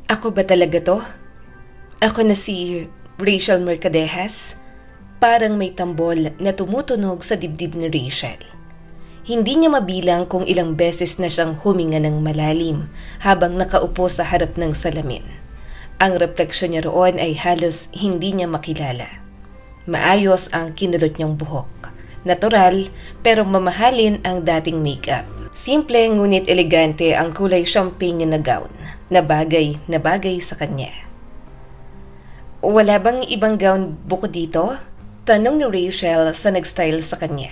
Ako ba talaga to? Ako na si Rachel Mercadejas? Parang may tambol na tumutunog sa dibdib ni Rachel. Hindi niya mabilang kung ilang beses na siyang huminga ng malalim habang nakaupo sa harap ng salamin. Ang refleksyon niya roon ay halos hindi niya makilala. Maayos ang kinulot niyang buhok. Natural pero mamahalin ang dating makeup. Simple ngunit elegante ang kulay champagne na gown na bagay sa kanya. Wala bang ibang gown bukod dito? Tanong ni Rachel sa nag-style sa kanya.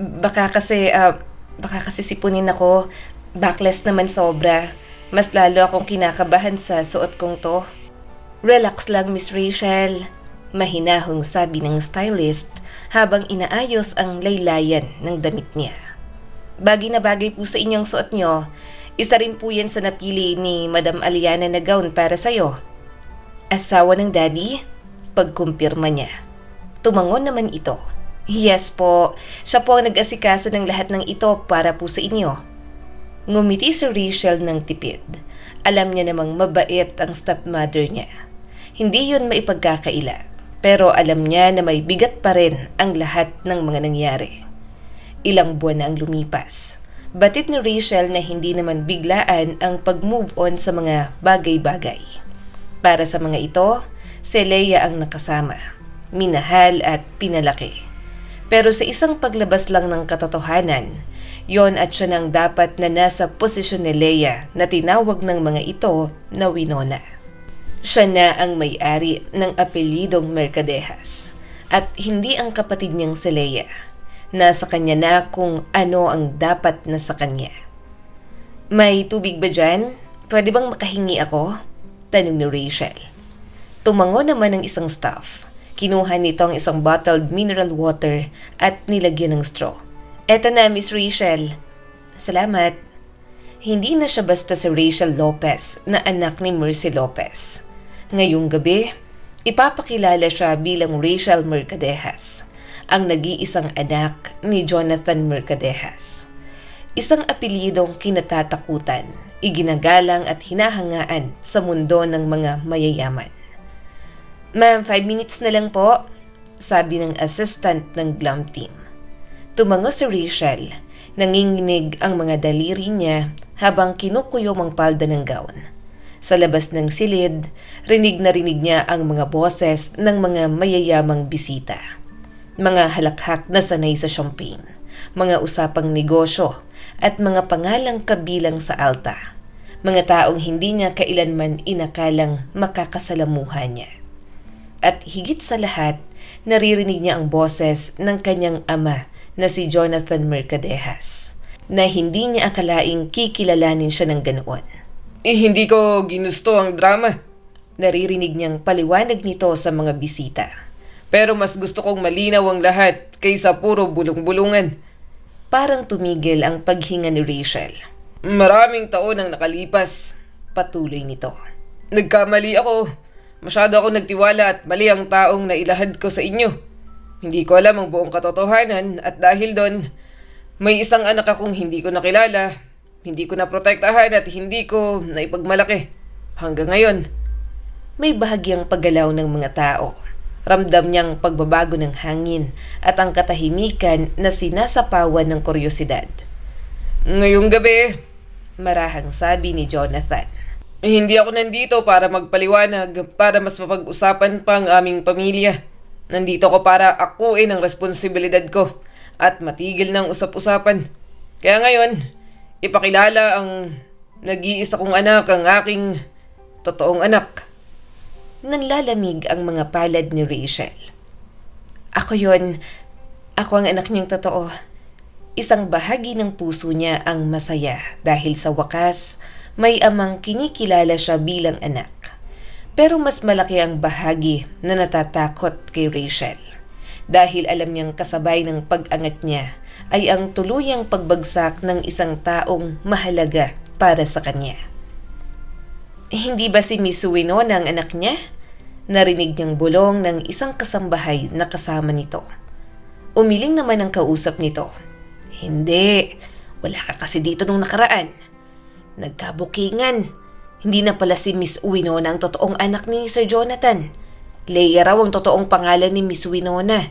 Baka kasi sipunin ako. Backless naman sobra. Mas lalo akong kinakabahan sa suot kong to. Relax lang, Miss Rachel. Mahinahong sabi ng stylist habang inaayos ang laylayan ng damit niya. Bagay na bagay po sa inyong suot nyo. Isa rin po yan sa napili ni Madam Aliana na gown para sa'yo. Asawa ng daddy? Pagkumpirma niya. Tumangon naman ito. Yes po, siya po ang nag-asikaso ng lahat ng ito para po sa inyo. Ngumiti si Rachel ng tipid. Alam niya namang mabait ang stepmother niya. Hindi yun maipagkakaila, pero alam niya na may bigat pa rin ang lahat ng mga nangyari. Ilang buwan na ang lumipas. Batid ni Rachel na hindi naman biglaan ang pag-move on sa mga bagay-bagay. Para sa mga ito, si Leia ang nakasama, minahal at pinalaki. Pero sa isang paglabas lang ng katotohanan, yon at siya nang dapat na nasa posisyon ni Leia na tinawag ng mga ito na Winona. Siya na ang may-ari ng apelyidong Mercadejas at hindi ang kapatid niyang si Leia. Nasa kanya na kung ano ang dapat na sa kanya. May tubig ba dyan? Pwede bang makahingi ako? Tanong ni Rachel. Tumango naman ng isang staff. Kinuha nito ang isang bottled mineral water at nilagyan ng straw. Eto na, Miss Rachel. Salamat. Hindi na siya basta si Rachel Lopez na anak ni Mercy Lopez. Ngayong gabi, ipapakilala siya bilang Rachel Mercadejas, ang nag-iisang anak ni Jonathan Mercadejas. Isang apelyidong kinatatakutan, iginagalang at hinahangaan sa mundo ng mga mayayaman. Ma'am, 5 minutes na lang po, sabi ng assistant ng glam team. Tumango si Rachel, nanginginig ang mga daliri niya habang kinukuyom ang palda ng gown. Sa labas ng silid, rinig na rinig niya ang mga boses ng mga mayayamang bisita. Mga halakhak na sanay sa champagne, mga usapang negosyo, at mga pangalang kabilang sa alta. Mga taong hindi niya kailanman inakalang makakasalamuha niya. At higit sa lahat, naririnig niya ang boses ng kanyang ama na si Jonathan Mercadejas, na hindi niya akalaing kikilalanin siya ng ganoon. Hindi ko ginusto ang drama. Naririnig niyang paliwanag nito sa mga bisita. Pero mas gusto kong malinaw ang lahat kaysa puro bulong-bulungan. Parang tumigil ang paghinga ni Rachel. Maraming taon ang nakalipas. Patuloy nito. Nagkamali ako. Masyado ako nagtiwala at mali ang taong nailahad ko sa inyo. Hindi ko alam ang buong katotohanan at dahil doon, may isang anak akong hindi ko nakilala, hindi ko naprotektahan at hindi ko naipagmalaki. Hanggang ngayon, may bahagyang paggalaw ng mga tao. Ramdam niyang pagbabago ng hangin at ang katahimikan na sinasapawan ng kuryosidad. Ngayong gabi, marahang sabi ni Jonathan. Hindi ako nandito para magpaliwanag, para mas mapag-usapan pa ang aming pamilya. Nandito ako para akuin ang responsibilidad ko at matigil ng usap-usapan. Kaya ngayon, ipakilala ang nag-iisa kong anak, ang aking totoong anak. Nanlalamig ang mga palad ni Rachel. Ako yon. Ako ang anak niyang totoo. Isang bahagi ng puso niya ang masaya dahil sa wakas, may amang kinikilala siya bilang anak. Pero mas malaki ang bahagi na natatakot kay Rachel. Dahil alam niyang kasabay ng pag-angat niya ay ang tuluyang pagbagsak ng isang taong mahalaga para sa kanya. Hindi ba si Miss Winona ang anak niya? Narinig niyang bulong ng isang kasambahay na kasama nito. Umiling naman ang kausap nito. Hindi, wala ka kasi dito nung nakaraan. Nagkabukingan. Hindi na pala si Miss Winona ang totoong anak ni Sir Jonathan. Leia raw ang totoong pangalan ni Miss Winona.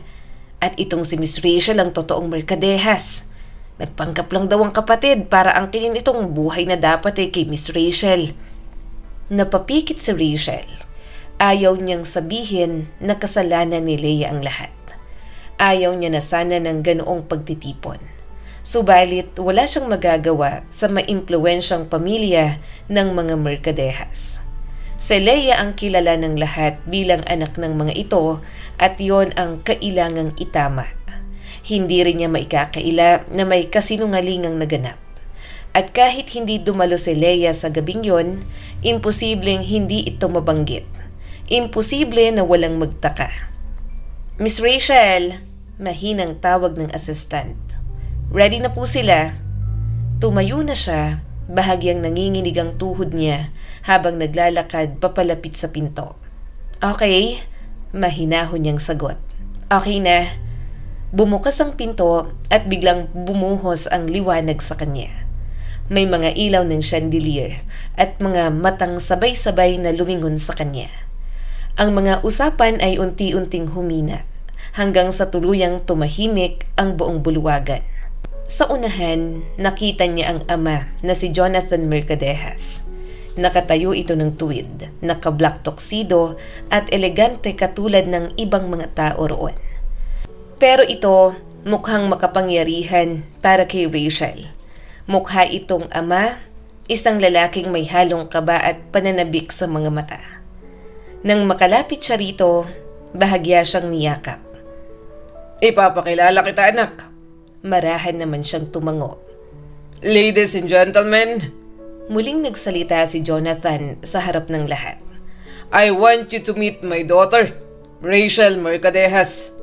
At itong si Miss Rachel ang totoong Mercadehas. Nagpanggap lang daw ang kapatid para angkinin itong buhay na dapat kay Miss Rachel. Napapikit si Rachel. Ayaw niyang sabihin na kasalanan ni Leia ang lahat. Ayaw niya na sana ng ganoong pagtitipon. Subalit wala siyang magagawa sa maimpluwensyang pamilya ng mga Mercadehas. Si Leia ang kilala ng lahat bilang anak ng mga ito at yon ang kailangang itama. Hindi rin niya maikakaila na may kasinungalingang naganap. At kahit hindi dumalo si Leia sa gabing yon, imposibleng hindi ito mabanggit. Imposible na walang magtaka. Miss Rachel, mahinang tawag ng assistant. Ready na po sila. Tumayo na siya, bahagyang nanginginig ang tuhod niya habang naglalakad papalapit sa pinto. Okay, mahinahon niyang sagot. Okay na. Bumukas ang pinto at biglang bumuhos ang liwanag sa kanya. May mga ilaw ng chandelier at mga matang sabay-sabay na lumingon sa kanya. Ang mga usapan ay unti-unting humina hanggang sa tuluyang tumahimik ang buong bulwagan. Sa unahan, nakita niya ang ama na si Jonathan Mercadehas. Nakatayo ito ng tuwid, naka-black tuxedo at elegante katulad ng ibang mga tao roon. Pero ito mukhang makapangyarihan para kay Rachel. Mukha itong ama, isang lalaking may halong kaba at pananabik sa mga mata. Nang makalapit siya rito, bahagya siyang niyakap. Ipapakilala kita, anak. Marahan naman siyang tumango. Ladies and gentlemen, Muling nagsalita si Jonathan sa harap ng lahat. I want you to meet my daughter, Rachel Mercadehas.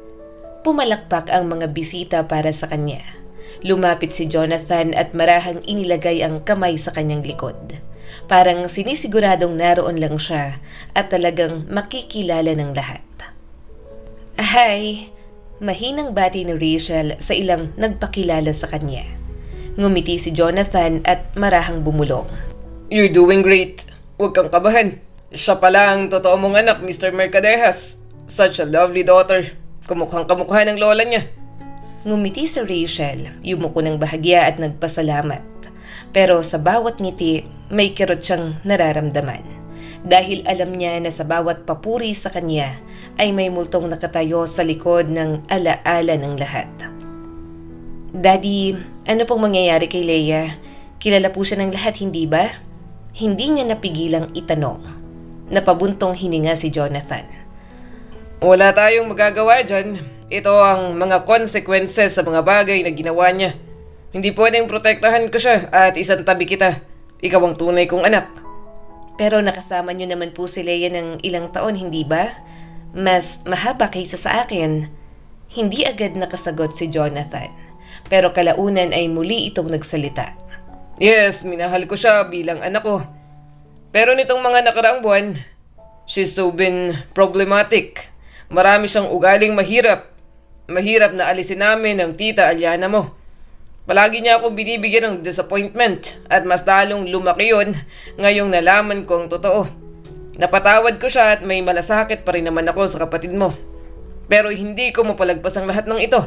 Pumalakpak ang mga bisita para sa kanya. Lumapit si Jonathan at marahang inilagay ang kamay sa kanyang likod. Parang sinisiguradong naroon lang siya at talagang makikilala ng lahat. Ahay! Mahinang bati ni Rachel sa ilang nagpakilala sa kanya. Ngumiti si Jonathan at marahang bumulong. You're doing great. Huwag kang kabahan. Siya pala ang totoo mong anak, Mr. Mercadehas. Such a lovely daughter. Kamukhang kamukha ng lola niya. Ngumiti si Rachel, yumuko ng bahagya at nagpasalamat. Pero sa bawat ngiti, may kirot siyang nararamdaman. Dahil alam niya na sa bawat papuri sa kanya ay may multong nakatayo sa likod ng alaala ng lahat. Daddy, ano pong mangyayari kay Leia? Kilala po siya ng lahat, hindi ba? Hindi niya napigilang itanong. Napabuntong hininga si Jonathan. Wala tayong magagawa dyan. Ito ang mga consequences sa mga bagay na ginawa niya. Hindi pwedeng protektahan ko siya at isang tabi kita. Ikaw ang tunay kong anak. Pero nakasama niyo naman po si Leia ng ilang taon, hindi ba? Mas mahaba kaysa sa akin. Hindi agad nakasagot si Jonathan. Pero kalaunan ay muli itong nagsalita. Yes, minahal ko siya bilang anak ko. Pero nitong mga nakaraang buwan, she's so been problematic. Marami siyang ugaling mahirap. Mahirap na alisin namin ang tita Aliana mo. Palagi niya akong binibigyan ng disappointment at mas lalong lumaki yun ngayong nalaman ko ang totoo. Napatawad ko siya at may malasakit pa rin naman ako sa kapatid mo. Pero hindi ko mapalagpas ang lahat ng ito.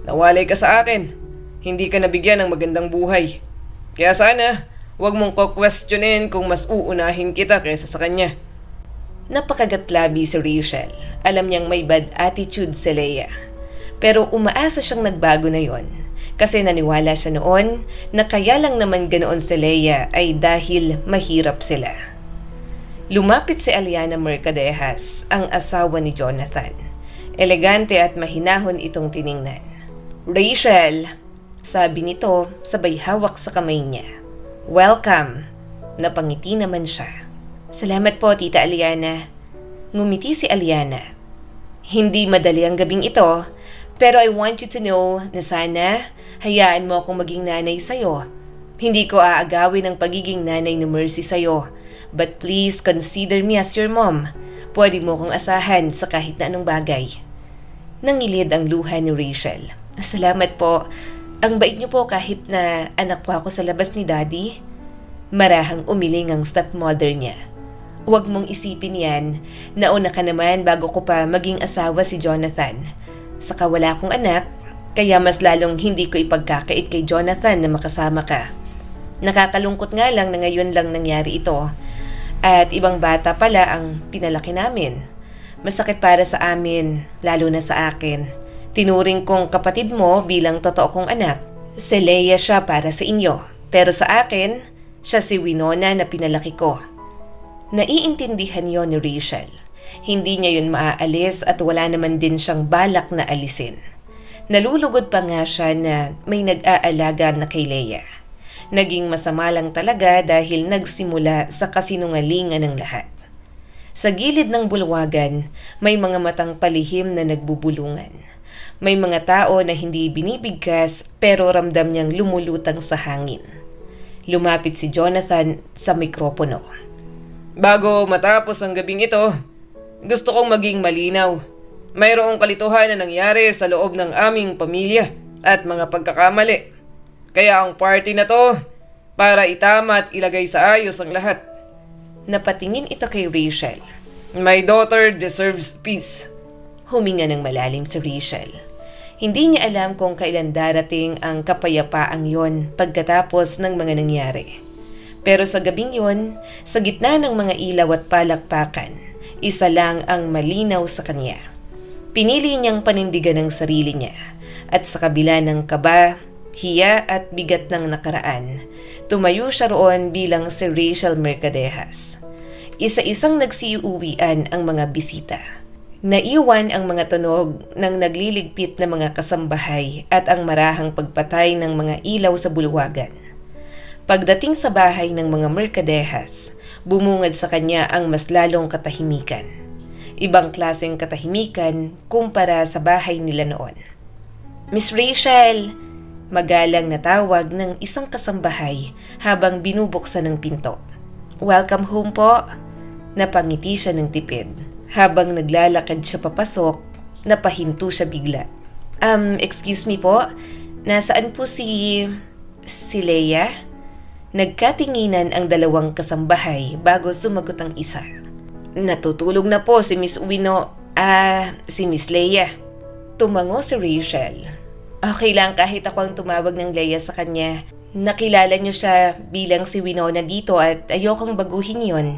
Nawalay ka sa akin. Hindi ka nabigyan ng magandang buhay. Kaya sana, huwag mong ko-questionin kung mas uunahin kita kaysa sa kanya. Napakagatlabi si Rachel. Alam niyang may bad attitude si Leia. Pero umaasa siyang nagbago na yon. Kasi naniwala siya noon na kaya lang naman ganoon si Leia ay dahil mahirap sila. Lumapit si Aliana Mercadehas, ang asawa ni Jonathan. Elegante at mahinahon itong tiningnan. Rachel, sabi nito sabay hawak sa kamay niya. Welcome. Napangiti naman siya. Salamat po, Tita Aliana. Ngumiti si Aliana. Hindi madali ang gabing ito, pero I want you to know na sana hayaan mo akong maging nanay sa'yo. Hindi ko aagawin ang pagiging nanay ni Mercy sa'yo, but please consider me as your mom. Pwede mo kong asahan sa kahit na anong bagay. Nangilid ang luha ni Rachel. Salamat po. Ang bait niyo po kahit na anak po ako sa labas ni Daddy. Marahang umiling ang stepmother niya. Huwag mong isipin yan. Nauna ka naman bago ko pa maging asawa si Jonathan. Saka wala akong anak, kaya mas lalong hindi ko ipagkakait kay Jonathan na makasama ka. Nakakalungkot nga lang na ngayon lang nangyari ito. At ibang bata pala ang pinalaki namin. Masakit para sa amin, lalo na sa akin. Tinuring kong kapatid mo bilang totoo kong anak. Si Leia siya para sa inyo. Pero sa akin, siya si Winona na pinalaki ko. Naiintindihan yon ni Rachel. Hindi niya yun maaalis at wala naman din siyang balak na alisin. Nalulugod pa nga siya na may nag-aalaga na kay Leia. Naging masama lang talaga dahil nagsimula sa kasinungalingan ng lahat. Sa gilid ng bulwagan, may mga matang palihim na nagbubulungan. May mga tao na hindi binibigkas pero ramdam niyang lumulutang sa hangin. Lumapit si Jonathan sa mikropono. Bago matapos ang gabing ito, gusto kong maging malinaw. Mayroong kalituhan na nangyari sa loob ng aming pamilya at mga pagkakamali. Kaya ang party na to, para itama at ilagay sa ayos ang lahat. Napatingin ito kay Rachel. My daughter deserves peace. Huminga ng malalim si Rachel. Hindi niya alam kung kailan darating ang kapayapaang yon pagkatapos ng mga nangyari. Pero sa gabing yon, sa gitna ng mga ilaw at palakpakan, isa lang ang malinaw sa kanya. Pinili niyang panindigan ang sarili niya at sa kabila ng kaba, hiya at bigat ng nakaraan, tumayo siya roon bilang si Rachel Mercadejas. Isa-isang nagsiuwian ang mga bisita. Naiwan ang mga tunog ng nagliligpit na mga kasambahay at ang marahang pagpatay ng mga ilaw sa bulwagan. Pagdating sa bahay ng mga Mercadejas, bumungad sa kanya ang mas lalong katahimikan. Ibang klaseng katahimikan kumpara sa bahay nila noon. Miss Rachel! Magalang na tawag ng isang kasambahay habang binubuksan ng pinto. Welcome home po! Napangiti siya ng tipid. Habang naglalakad siya papasok, napahinto siya bigla. Excuse me po, nasaan po si Leia? Nagkatinginan ang dalawang kasambahay bago sumagot ang isa. Natutulog na po si Miss si Miss Leia. Tumango si Rachel. Okay lang kahit ako ang tumawag ng Leia sa kanya. Nakilala niyo siya bilang si Winona dito at ayokong baguhin yon.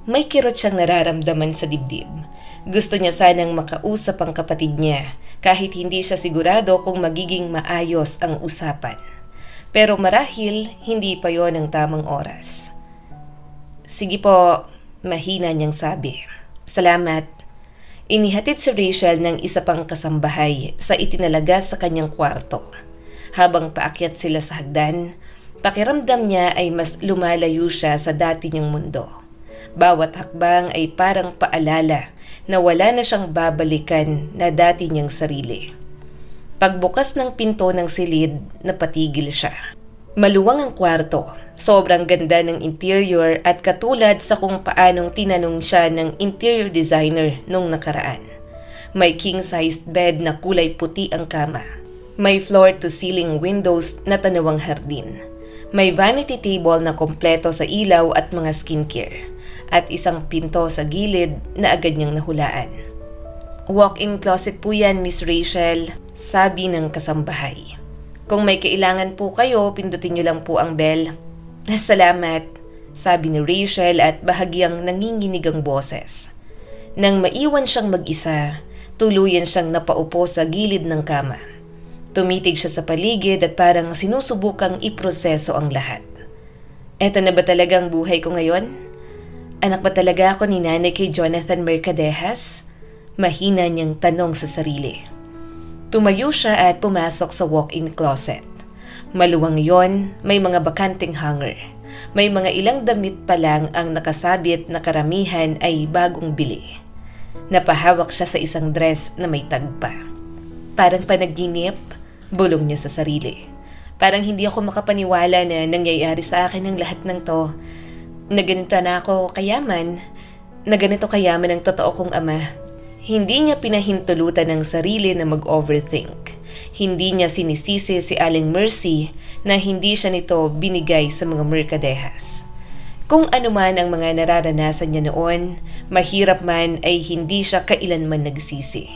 May kirot siyang nararamdaman sa dibdib. Gusto niya sanang makausap ang kapatid niya kahit hindi siya sigurado kung magiging maayos ang usapan. Pero marahil hindi pa yon ang tamang oras. Sige po, mahina niyang sabi. Salamat. Inihatid si Rachel ng isa pang kasambahay sa itinalaga sa kanyang kwarto. Habang paakyat sila sa hagdan, pakiramdam niya ay mas lumalayo siya sa dati niyang mundo. Bawat hakbang ay parang paalala na wala na siyang babalikan na dati niyang sarili. Pagbukas ng pinto ng silid, napatigil siya. Maluwang ang kwarto, sobrang ganda ng interior at katulad sa kung paanong tinanong siya ng interior designer nung nakaraan. May king-sized bed na kulay puti ang kama. May floor-to-ceiling windows na tanawang hardin. May vanity table na kompleto sa ilaw at mga skincare. At isang pinto sa gilid na agad niyang nahulaan. Walk-in closet po yan, Miss Rachel, sabi ng kasambahay. Kung may kailangan po kayo, pindutin niyo lang po ang bell. Salamat, sabi ni Rachel at bahagyang nanginginig ang boses. Nang maiwan siyang mag-isa, tuluyan siyang napaupo sa gilid ng kama. Tumitig siya sa paligid at parang sinusubukang iproseso ang lahat. Eto na ba talagang buhay ko ngayon? Anak ba talaga ako ni nanay kay Jonathan Mercadejas? Mahina niyang tanong sa sarili. Tumayo siya at pumasok sa walk-in closet. Maluwang yon, may mga bakanting hanger. May mga ilang damit pa lang ang nakasabit na karamihan ay bagong bili. Napahawak siya sa isang dress na may tag pa. Parang panaginip, bulong niya sa sarili. Parang hindi ako makapaniwala na nangyayari sa akin ang lahat ng to. Na ganito na ako kayaman, na ganito kayaman ang totoo kong ama. Hindi niya pinahintulutan ng sarili na mag-overthink. Hindi niya sinisisi si Aling Mercy na hindi siya nito binigay sa mga merkadehas. Kung ano man ang mga nararanasan niya noon, mahirap man ay hindi siya kailanman nagsisi.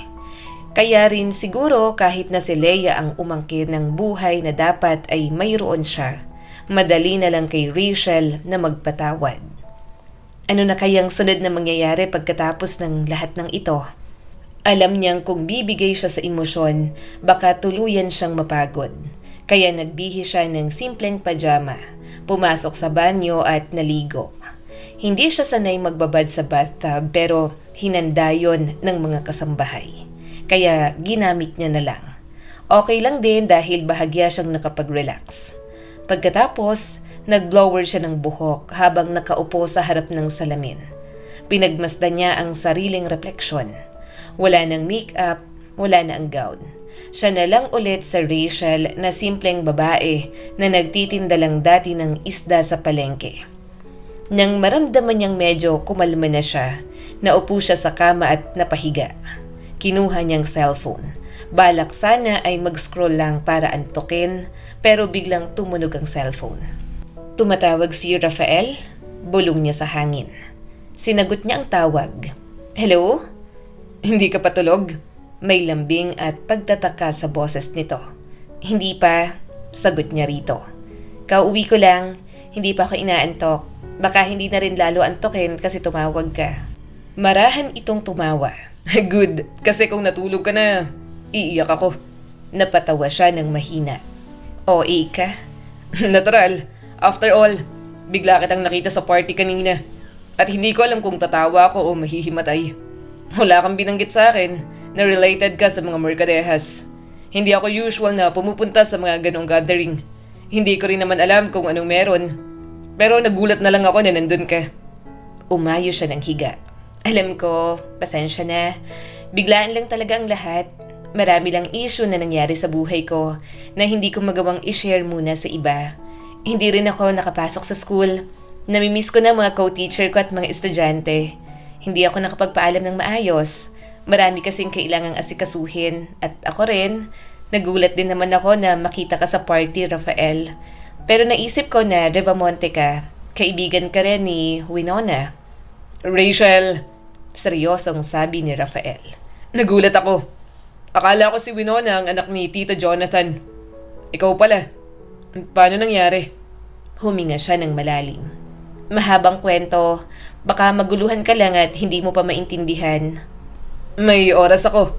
Kaya rin siguro kahit na si Leia ang umangkin ng buhay na dapat ay mayroon siya, madali na lang kay Rachel na magpatawad. Ano na kayang sunod na mangyayari pagkatapos ng lahat ng ito? Alam niyang kung bibigay siya sa emosyon, baka tuluyan siyang mapagod. Kaya nagbihi siya ng simpleng pajama, pumasok sa banyo at naligo. Hindi siya sanay magbabad sa bathtub pero hinanda yon ng mga kasambahay. Kaya ginamit niya na lang. Okay lang din dahil bahagya siyang nakapag-relax. Pagkatapos, nag-blower siya ng buhok habang nakaupo sa harap ng salamin. Pinagmasdan niya ang sariling refleksyon. Wala nang make-up, wala na ang gown. Siya na lang ulit sa Rachel na simpleng babae na nagtitinda lang dati ng isda sa palengke. Nang maramdaman niyang medyo kumalma na siya, naupo siya sa kama at napahiga. Kinuha niyang cellphone. Balak sana ay mag-scroll lang para antukin, pero biglang tumunog ang cellphone. Tumatawag si Rafael, bulong niya sa hangin. Sinagot niya ang tawag. Hello? Hindi ka patulog? May lambing at pagtataka sa boses nito. Hindi pa, sagot niya rito. Kauwi ko lang, hindi pa ako inaantok. Baka hindi na rin lalo antokin kasi tumawag ka. Marahan itong tumawa. Good, kasi kung natulog ka na, iiyak ako. Napatawa siya ng mahina. O, ka? Natural. After all, bigla kitang nakita sa party kanina. At hindi ko alam kung tatawa ako o mahihimatay. Wala kang binanggit sa akin na related ka sa mga merkadehas. Hindi ako usual na pumupunta sa mga ganong gathering. Hindi ko rin naman alam kung anong meron. Pero nagulat na lang ako na nandun ka. Umayo siya ng higa. Alam ko, pasensya na. Biglaan lang talaga ang lahat. Marami lang issue na nangyari sa buhay ko na hindi ko magawang i-share muna sa iba. Hindi rin ako nakapasok sa school. Namimiss ko na mga co-teacher ko at mga estudyante. Hindi ako nakapagpaalam ng maayos. Marami kasing kailangang asikasuhin. At ako rin, nagulat din naman ako na makita ka sa party, Rafael. Pero naisip ko na Revamonte ka. Kaibigan ka rin ni Winona. Rachel, seryosong sabi ni Rafael. Nagulat ako. Akala ko si Winona ang anak ni Tito Jonathan. Ikaw pala. Paano nangyari? Huminga siya ng malalim. Mahabang kwento, baka maguluhan ka lang at hindi mo pa maintindihan. May oras ako.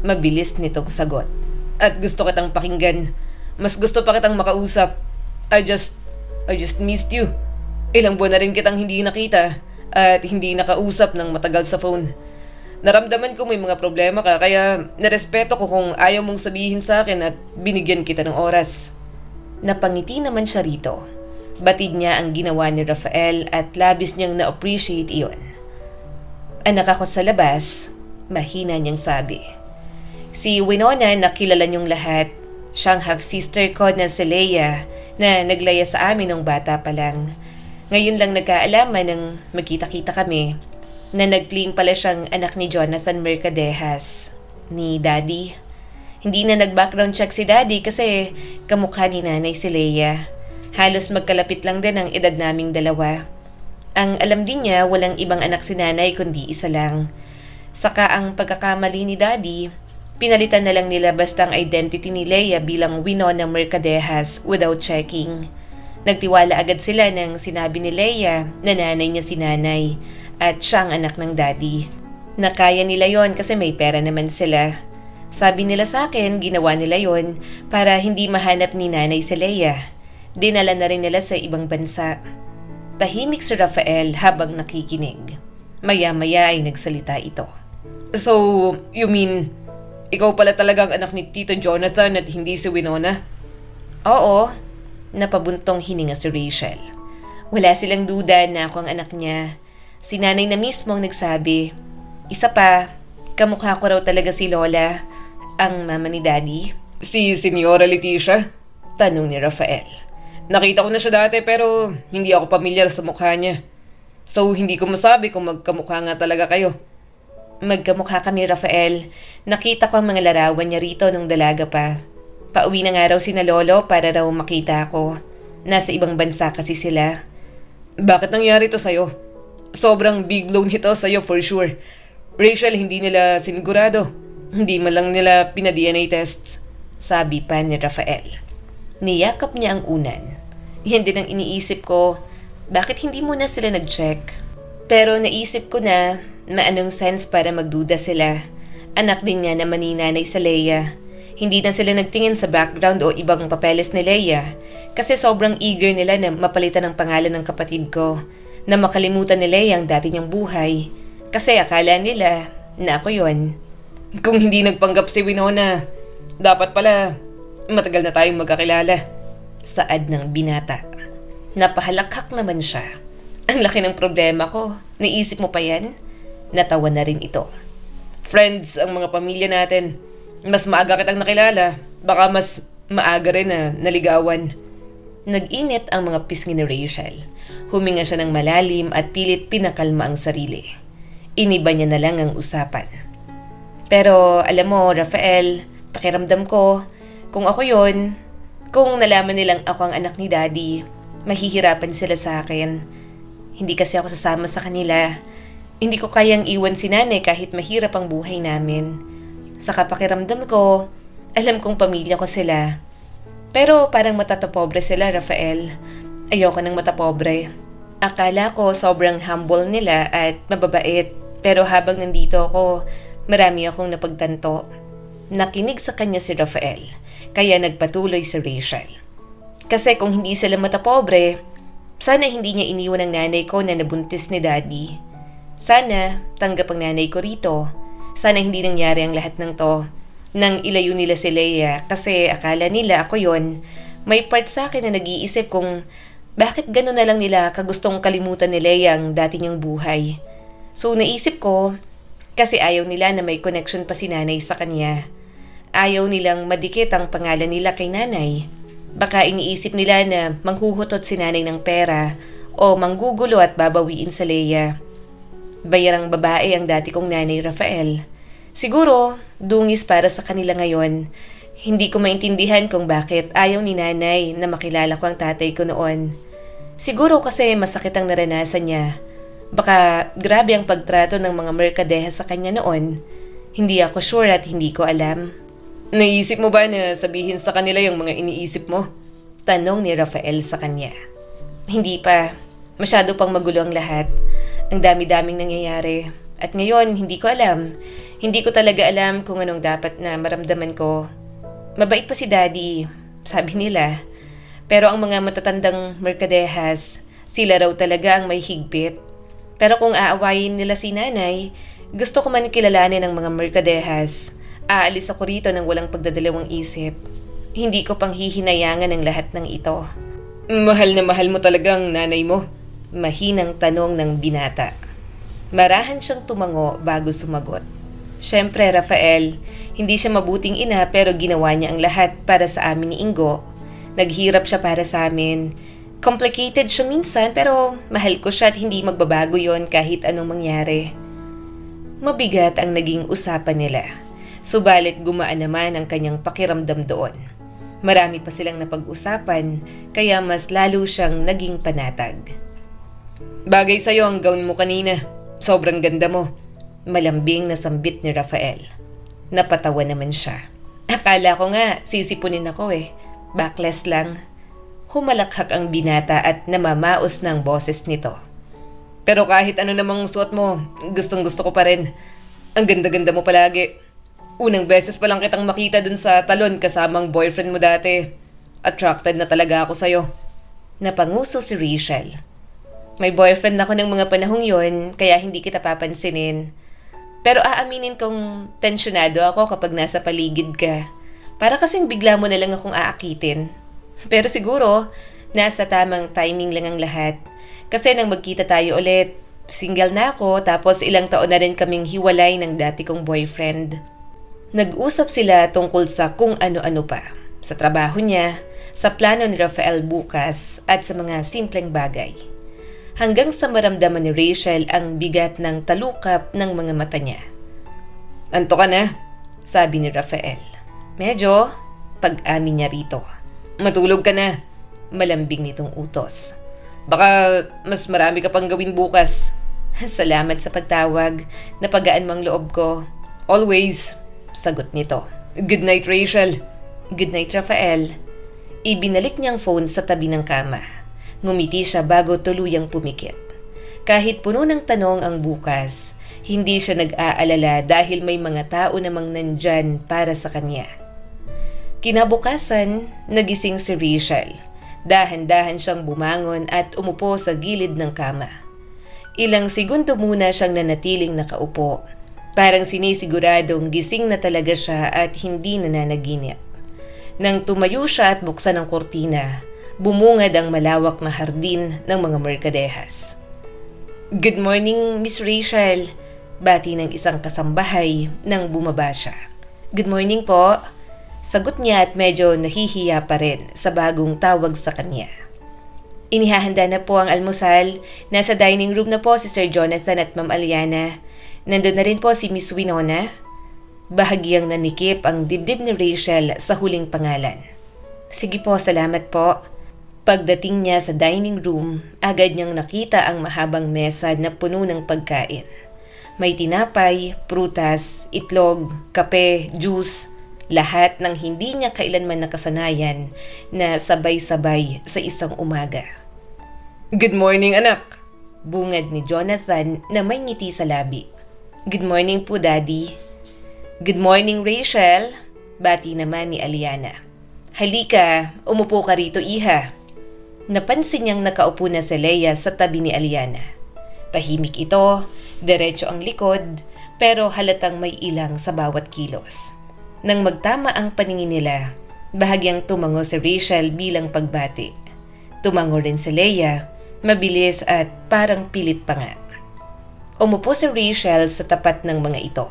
Mabilis nitong sagot. At gusto kitang pakinggan. Mas gusto pa kitang makausap. I just missed you. Ilang buwan na rin kitang hindi nakita at hindi nakausap ng matagal sa phone. Naramdaman ko may mga problema ka kaya narespeto ko kung ayaw mong sabihin sa akin at binigyan kita ng oras. Napangiti naman siya rito. Batid niya ang ginawa ni Rafael at labis niyang na-appreciate iyon. Anak ako sa labas, mahina niyang sabi. Si Winona na kilala niyong lahat, siyang half-sister ko na si Leia na naglaya sa amin nung bata pa lang. Ngayon lang nagkaalaman nang magkita-kita kami na nag-claim pala siyang anak ni Jonathan Mercadejas, ni Daddy. Hindi na nag-background check si Daddy kasi kamukha ni nanay si Leia. Halos magkalapit lang din ang edad naming dalawa. Ang alam din niya walang ibang anak si nanay kundi isa lang. Saka ang pagkakamali ni Daddy, pinalitan na lang nila basta ang identity ni Leia bilang Winona Mercadejas without checking. Nagtiwala agad sila nang sinabi ni Leia na nanay niya si nanay at siya ang anak ng Daddy. Nakaya nila yon kasi may pera naman sila. Sabi nila sa akin, ginawa nila yon para hindi mahanap ni nanay si Leia. Dinala na rin nila sa ibang bansa. Tahimik si Rafael habang nakikinig. Maya-maya ay nagsalita ito. So, you mean, ikaw pala talagang anak ni Tito Jonathan at hindi si Winona? Oo, napabuntong hininga si Rachel. Wala silang duda na ako ang anak niya. Si nanay na mismo ang nagsabi. Isa pa, kamukha ko raw talaga si Lola, ang mama ni Daddy. Si Senyora Leticia? Tanong ni Rafael. Nakita ko na siya dati pero hindi ako pamilyar sa mukha niya. So hindi ko masabi kung magkamukha nga talaga kayo. Magkamukha kami, Rafael. Nakita ko ang mga larawan niya rito nung dalaga pa. Pauwi na nga raw sina Lolo para raw makita ako. Nasa ibang bansa kasi sila. Bakit nangyari to sa'yo? Sobrang big blow nito sa'yo for sure. Rachel, hindi nila sinigurado. Hindi man lang nila pina-DNA tests. Sabi pa ni Rafael. Niyakap niya ang unan. Yan din ang iniisip ko. Bakit hindi muna sila nag-check? Pero naisip ko na anong sense para magduda sila. Anak din niya naman ni nanay sa Leia. Hindi na sila nagtingin sa background o ibang papeles ni Leia kasi sobrang eager nila na mapalitan ang pangalan ng kapatid ko, na makalimutan ni Leia ang dati niyang buhay kasi akala nila na ako yon. Kung hindi nagpanggap si Winona, dapat pala matagal na tayong magkakilala. Saad ng binata. Napahalakhak naman siya. Ang laki ng problema ko. Naisip mo pa yan? Natawa na rin ito. Friends ang mga pamilya natin. Mas maaga kitang nakilala. Baka mas maaga rin na naligawan. Nag-init ang mga pisngi ni Rachel. Huminga siya ng malalim at pilit pinakalma ang sarili. Iniba niya na lang ang usapan. Pero alam mo, Rafael, pakiramdam ko, kung ako yon, kung nalaman nilang ako ang anak ni Daddy, mahihirapan sila sa akin. Hindi kasi ako sasama sa kanila. Hindi ko kayang iwan si nanay kahit mahirap ang buhay namin. Sa pakiramdam ko, alam kong pamilya ko sila. Pero parang matatapobre sila, Rafael. Ayoko ng matapobre. Akala ko sobrang humble nila at mababait. Pero habang nandito ako, marami akong napagtanto. Nakinig sa kanya si Rafael, kaya nagpatuloy si Rachel. Kasi kung hindi sila matapobre, sana hindi niya iniwan ang nanay ko na nabuntis ni Daddy. Sana tanggap ang nanay ko rito. Sana hindi nangyari ang lahat ng to nang ilayo nila si Leia kasi akala nila ako yon. May part sa akin na nag-iisip kung bakit gano'n na lang nila kagustong kalimutan ni Leia ang dati niyang buhay. So naisip ko, kasi ayaw nila na may connection pa si nanay sa kanya. Ayaw nilang madikit ang pangalan nila kay nanay. Baka iniisip nila na manghuhutot si nanay ng pera o manggugulo at babawiin sa Leia. Bayarang babae ang dati kong nanay, Rafael. Siguro, dungis para sa kanila ngayon. Hindi ko maintindihan kung bakit ayaw ni nanay na makilala ko ang tatay ko noon. Siguro kasi masakit ang naranasan niya. Baka grabe ang pagtrato ng mga merkadeha sa kanya noon. Hindi ako sure at hindi ko alam. Naisip mo ba na sabihin sa kanila yung mga iniisip mo? Tanong ni Rafael sa kanya. Hindi pa. Masyado pang magulo ang lahat. Ang dami-daming nangyayari. At ngayon, hindi ko alam. Hindi ko talaga alam kung anong dapat na maramdaman ko. Mabait pa si Daddy, sabi nila. Pero ang mga matatandang merkadehas, sila raw talaga ang may higpit. Pero kung aawayin nila si nanay, gusto ko man kilalanin ng mga merkadehas. Aalis ako rito ng walang pagdadalawang isip. Hindi ko pang hihinayangan ang lahat ng ito. Mahal na mahal mo talagang nanay mo? Mahinang tanong ng binata. Marahan siyang tumango bago sumagot. Siyempre, Rafael, hindi siya mabuting ina pero ginawa niya ang lahat para sa amin ni Ingo. Naghirap siya para sa amin. Complicated siya minsan pero mahal ko siya at hindi magbabago yon kahit anong mangyari. Mabigat ang naging usapan nila. Subalit gumaan naman ang kanyang pakiramdam doon. Marami pa silang napag-usapan kaya mas lalo siyang naging panatag. Bagay sa'yo ang gown mo kanina. Sobrang ganda mo. Malambing na sambit ni Rafael. Napatawa naman siya. Akala ko nga sisipunin ako eh. Backless lang. Humalakhak ang binata at namamaos ng boses nito. Pero kahit ano namang suot mo, gustong gusto ko pa rin. Ang ganda-ganda mo palagi. Unang beses pa lang kitang makita dun sa talon kasamang boyfriend mo dati. Attracted na talaga ako sa'yo. Napanguso si Rachel. May boyfriend ako ng mga panahong yon kaya hindi kita papansinin. Pero aaminin kong tensyonado ako kapag nasa paligid ka. Para kasing bigla mo na lang akong aakitin. Pero siguro, nasa tamang timing lang ang lahat. Kasi nang magkita tayo ulit, single na ako tapos ilang taon na rin kaming hiwalay ng dati kong boyfriend. Nag-usap sila tungkol sa kung ano-ano pa. Sa trabaho niya, sa plano ni Rafael bukas at sa mga simpleng bagay. Hanggang sa maramdaman ni Rachel ang bigat ng talukap ng mga mata niya. Antok ka na? Sabi ni Rafael. Medyo, pag-amin niya rito. Matulog ka na. Malambing nitong utos. Baka mas marami ka pang gawin bukas. Salamat sa pagtawag. Napagaan mang loob ko. Always. Sagot nito. Good night, Rachel. Good night, Rafael. Ibinalik niyang phone sa tabi ng kama. Ngumiti siya bago tuluyang pumikit. Kahit puno ng tanong ang bukas, hindi siya nag-aalala dahil may mga tao namang nandyan para sa kanya. Kinabukasan, nagising si Rachel. Dahan-dahan siyang bumangon at umupo sa gilid ng kama. Ilang segundo muna siyang nanatiling nakaupo. Parang sinisiguradong gising na talaga siya at hindi nananaginip. Nang tumayo siya at buksan ang kortina, bumungad ang malawak na hardin ng mga merkadehas. Good morning, Miss Rachel. Bati ng isang kasambahay nang bumaba siya. Good morning po. Sagot niya at medyo nahihiya pa rin sa bagong tawag sa kanya. Inihahanda na po ang almusal. Nasa dining room na po si Sir Jonathan at Ma'am Aliana. Nandun na rin po si Miss Winona. Bahagyang nanikip ang dibdib ni Rachel sa huling pangalan. Sige po, salamat po. Pagdating niya sa dining room, agad niyang nakita ang mahabang mesa na puno ng pagkain. May tinapay, prutas, itlog, kape, juice, lahat ng hindi niya kailanman nakasanayan na sabay-sabay sa isang umaga. Good morning, anak. Bungad ni Jonathan na may ngiti sa labi. Good morning po, Daddy. Good morning, Rachel. Bati naman ni Aliana. Halika, umupo ka rito, iha. Napansin niyang nakaupo na si Leia sa tabi ni Aliana. Tahimik ito, diretso ang likod, pero halatang may ilang sa bawat kilos. Nang magtama ang paningin nila, bahagyang tumango si Rachel bilang pagbati. Tumango rin si Leia, mabilis at parang pilit pa nga. Umupo si Rachel sa tapat ng mga ito.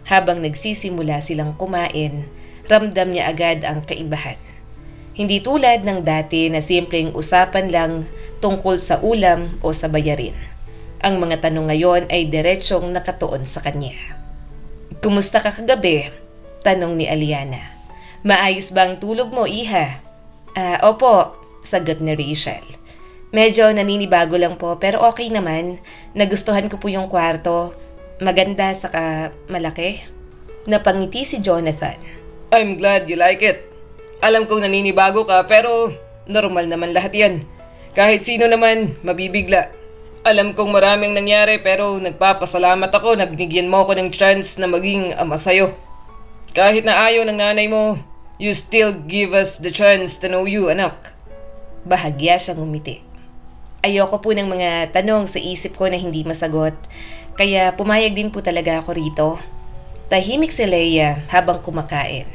Habang nagsisimula silang kumain, ramdam niya agad ang kaibahan. Hindi tulad ng dati na simpleng usapan lang tungkol sa ulam o sa bayarin. Ang mga tanong ngayon ay diretsyong nakatuon sa kanya. Kumusta ka kagabi? Tanong ni Aliana. Maayos ba ang tulog mo, iha? Opo, sagot ni Rachel. Medyo naninibago lang po pero okay naman. Nagustuhan ko po yung kwarto. Maganda saka malaki. Napangiti si Jonathan. I'm glad you like it. Alam kong naninibago ka pero normal naman lahat yan. Kahit sino naman, mabibigla. Alam kong maraming nangyari pero nagpapasalamat ako na binigyan mo ko ng chance na maging ama sa'yo. Kahit na ayaw ng nanay mo, you still give us the chance to know you, anak. Bahagya siyang umiti. Ayoko po ng mga tanong sa isip ko na hindi masagot. Kaya pumayag din po talaga ako rito. Tahimik si Leia habang kumakain.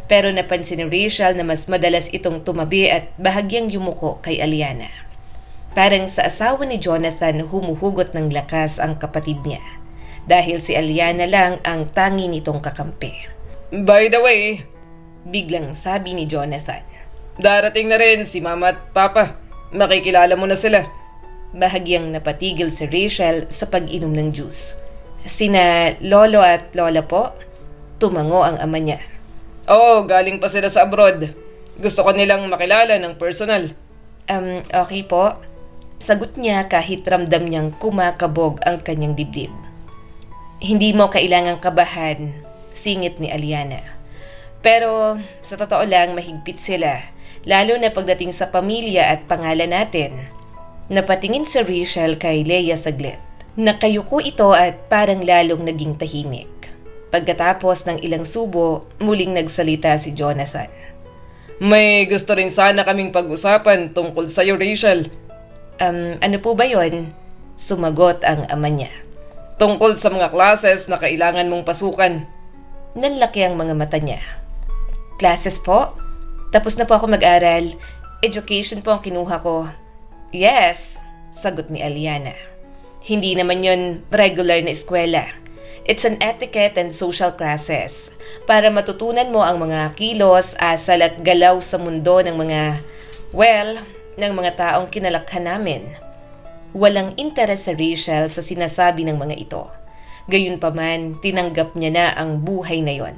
Pero napansin ni Rachel na mas madalas itong tumabi at bahagyang yumuko kay Aliana. Parang sa asawa ni Jonathan humuhugot ng lakas ang kapatid niya. Dahil si Aliana lang ang tangi nitong kakampi. By the way, biglang sabi ni Jonathan. Darating na rin si Mama at Papa. Makikilala mo na sila. Bahagyang napatigil si Rachel sa pag-inom ng juice. Sina Lolo at Lola po? Tumango ang ama niya. Oo, galing pa sila sa abroad. Gusto ko nilang makilala ng personal. Okay po. Sagot niya kahit ramdam niyang kumakabog ang kanyang dibdib. Hindi mo kailangang kabahan, singit ni Aliana. Pero sa totoo lang mahigpit sila, lalo na pagdating sa pamilya at pangalan natin. Napatingin si Rachel kay Leia saglit. Nakayuko ito at parang lalong naging tahimik. Pagkatapos ng ilang subo, muling nagsalita si Jonathan. May gusto rin sana kaming pag-usapan tungkol sa'yo, Rachel. Ano po ba yon? Sumagot ang ama niya. Tungkol sa mga classes na kailangan mong pasukan. Nanlaki ang mga mata niya. Classes po? Tapos na po ako mag-aral. Education po ang kinuha ko. Yes, sagot ni Aliana. Hindi naman yon regular na eskwela. It's an etiquette and social classes para matutunan mo ang mga kilos, asal at galaw sa mundo ng ng mga taong kinalakhan namin. Walang interes sa Rachel sa sinasabi ng mga ito. Gayunpaman, tinanggap niya na ang buhay na yon.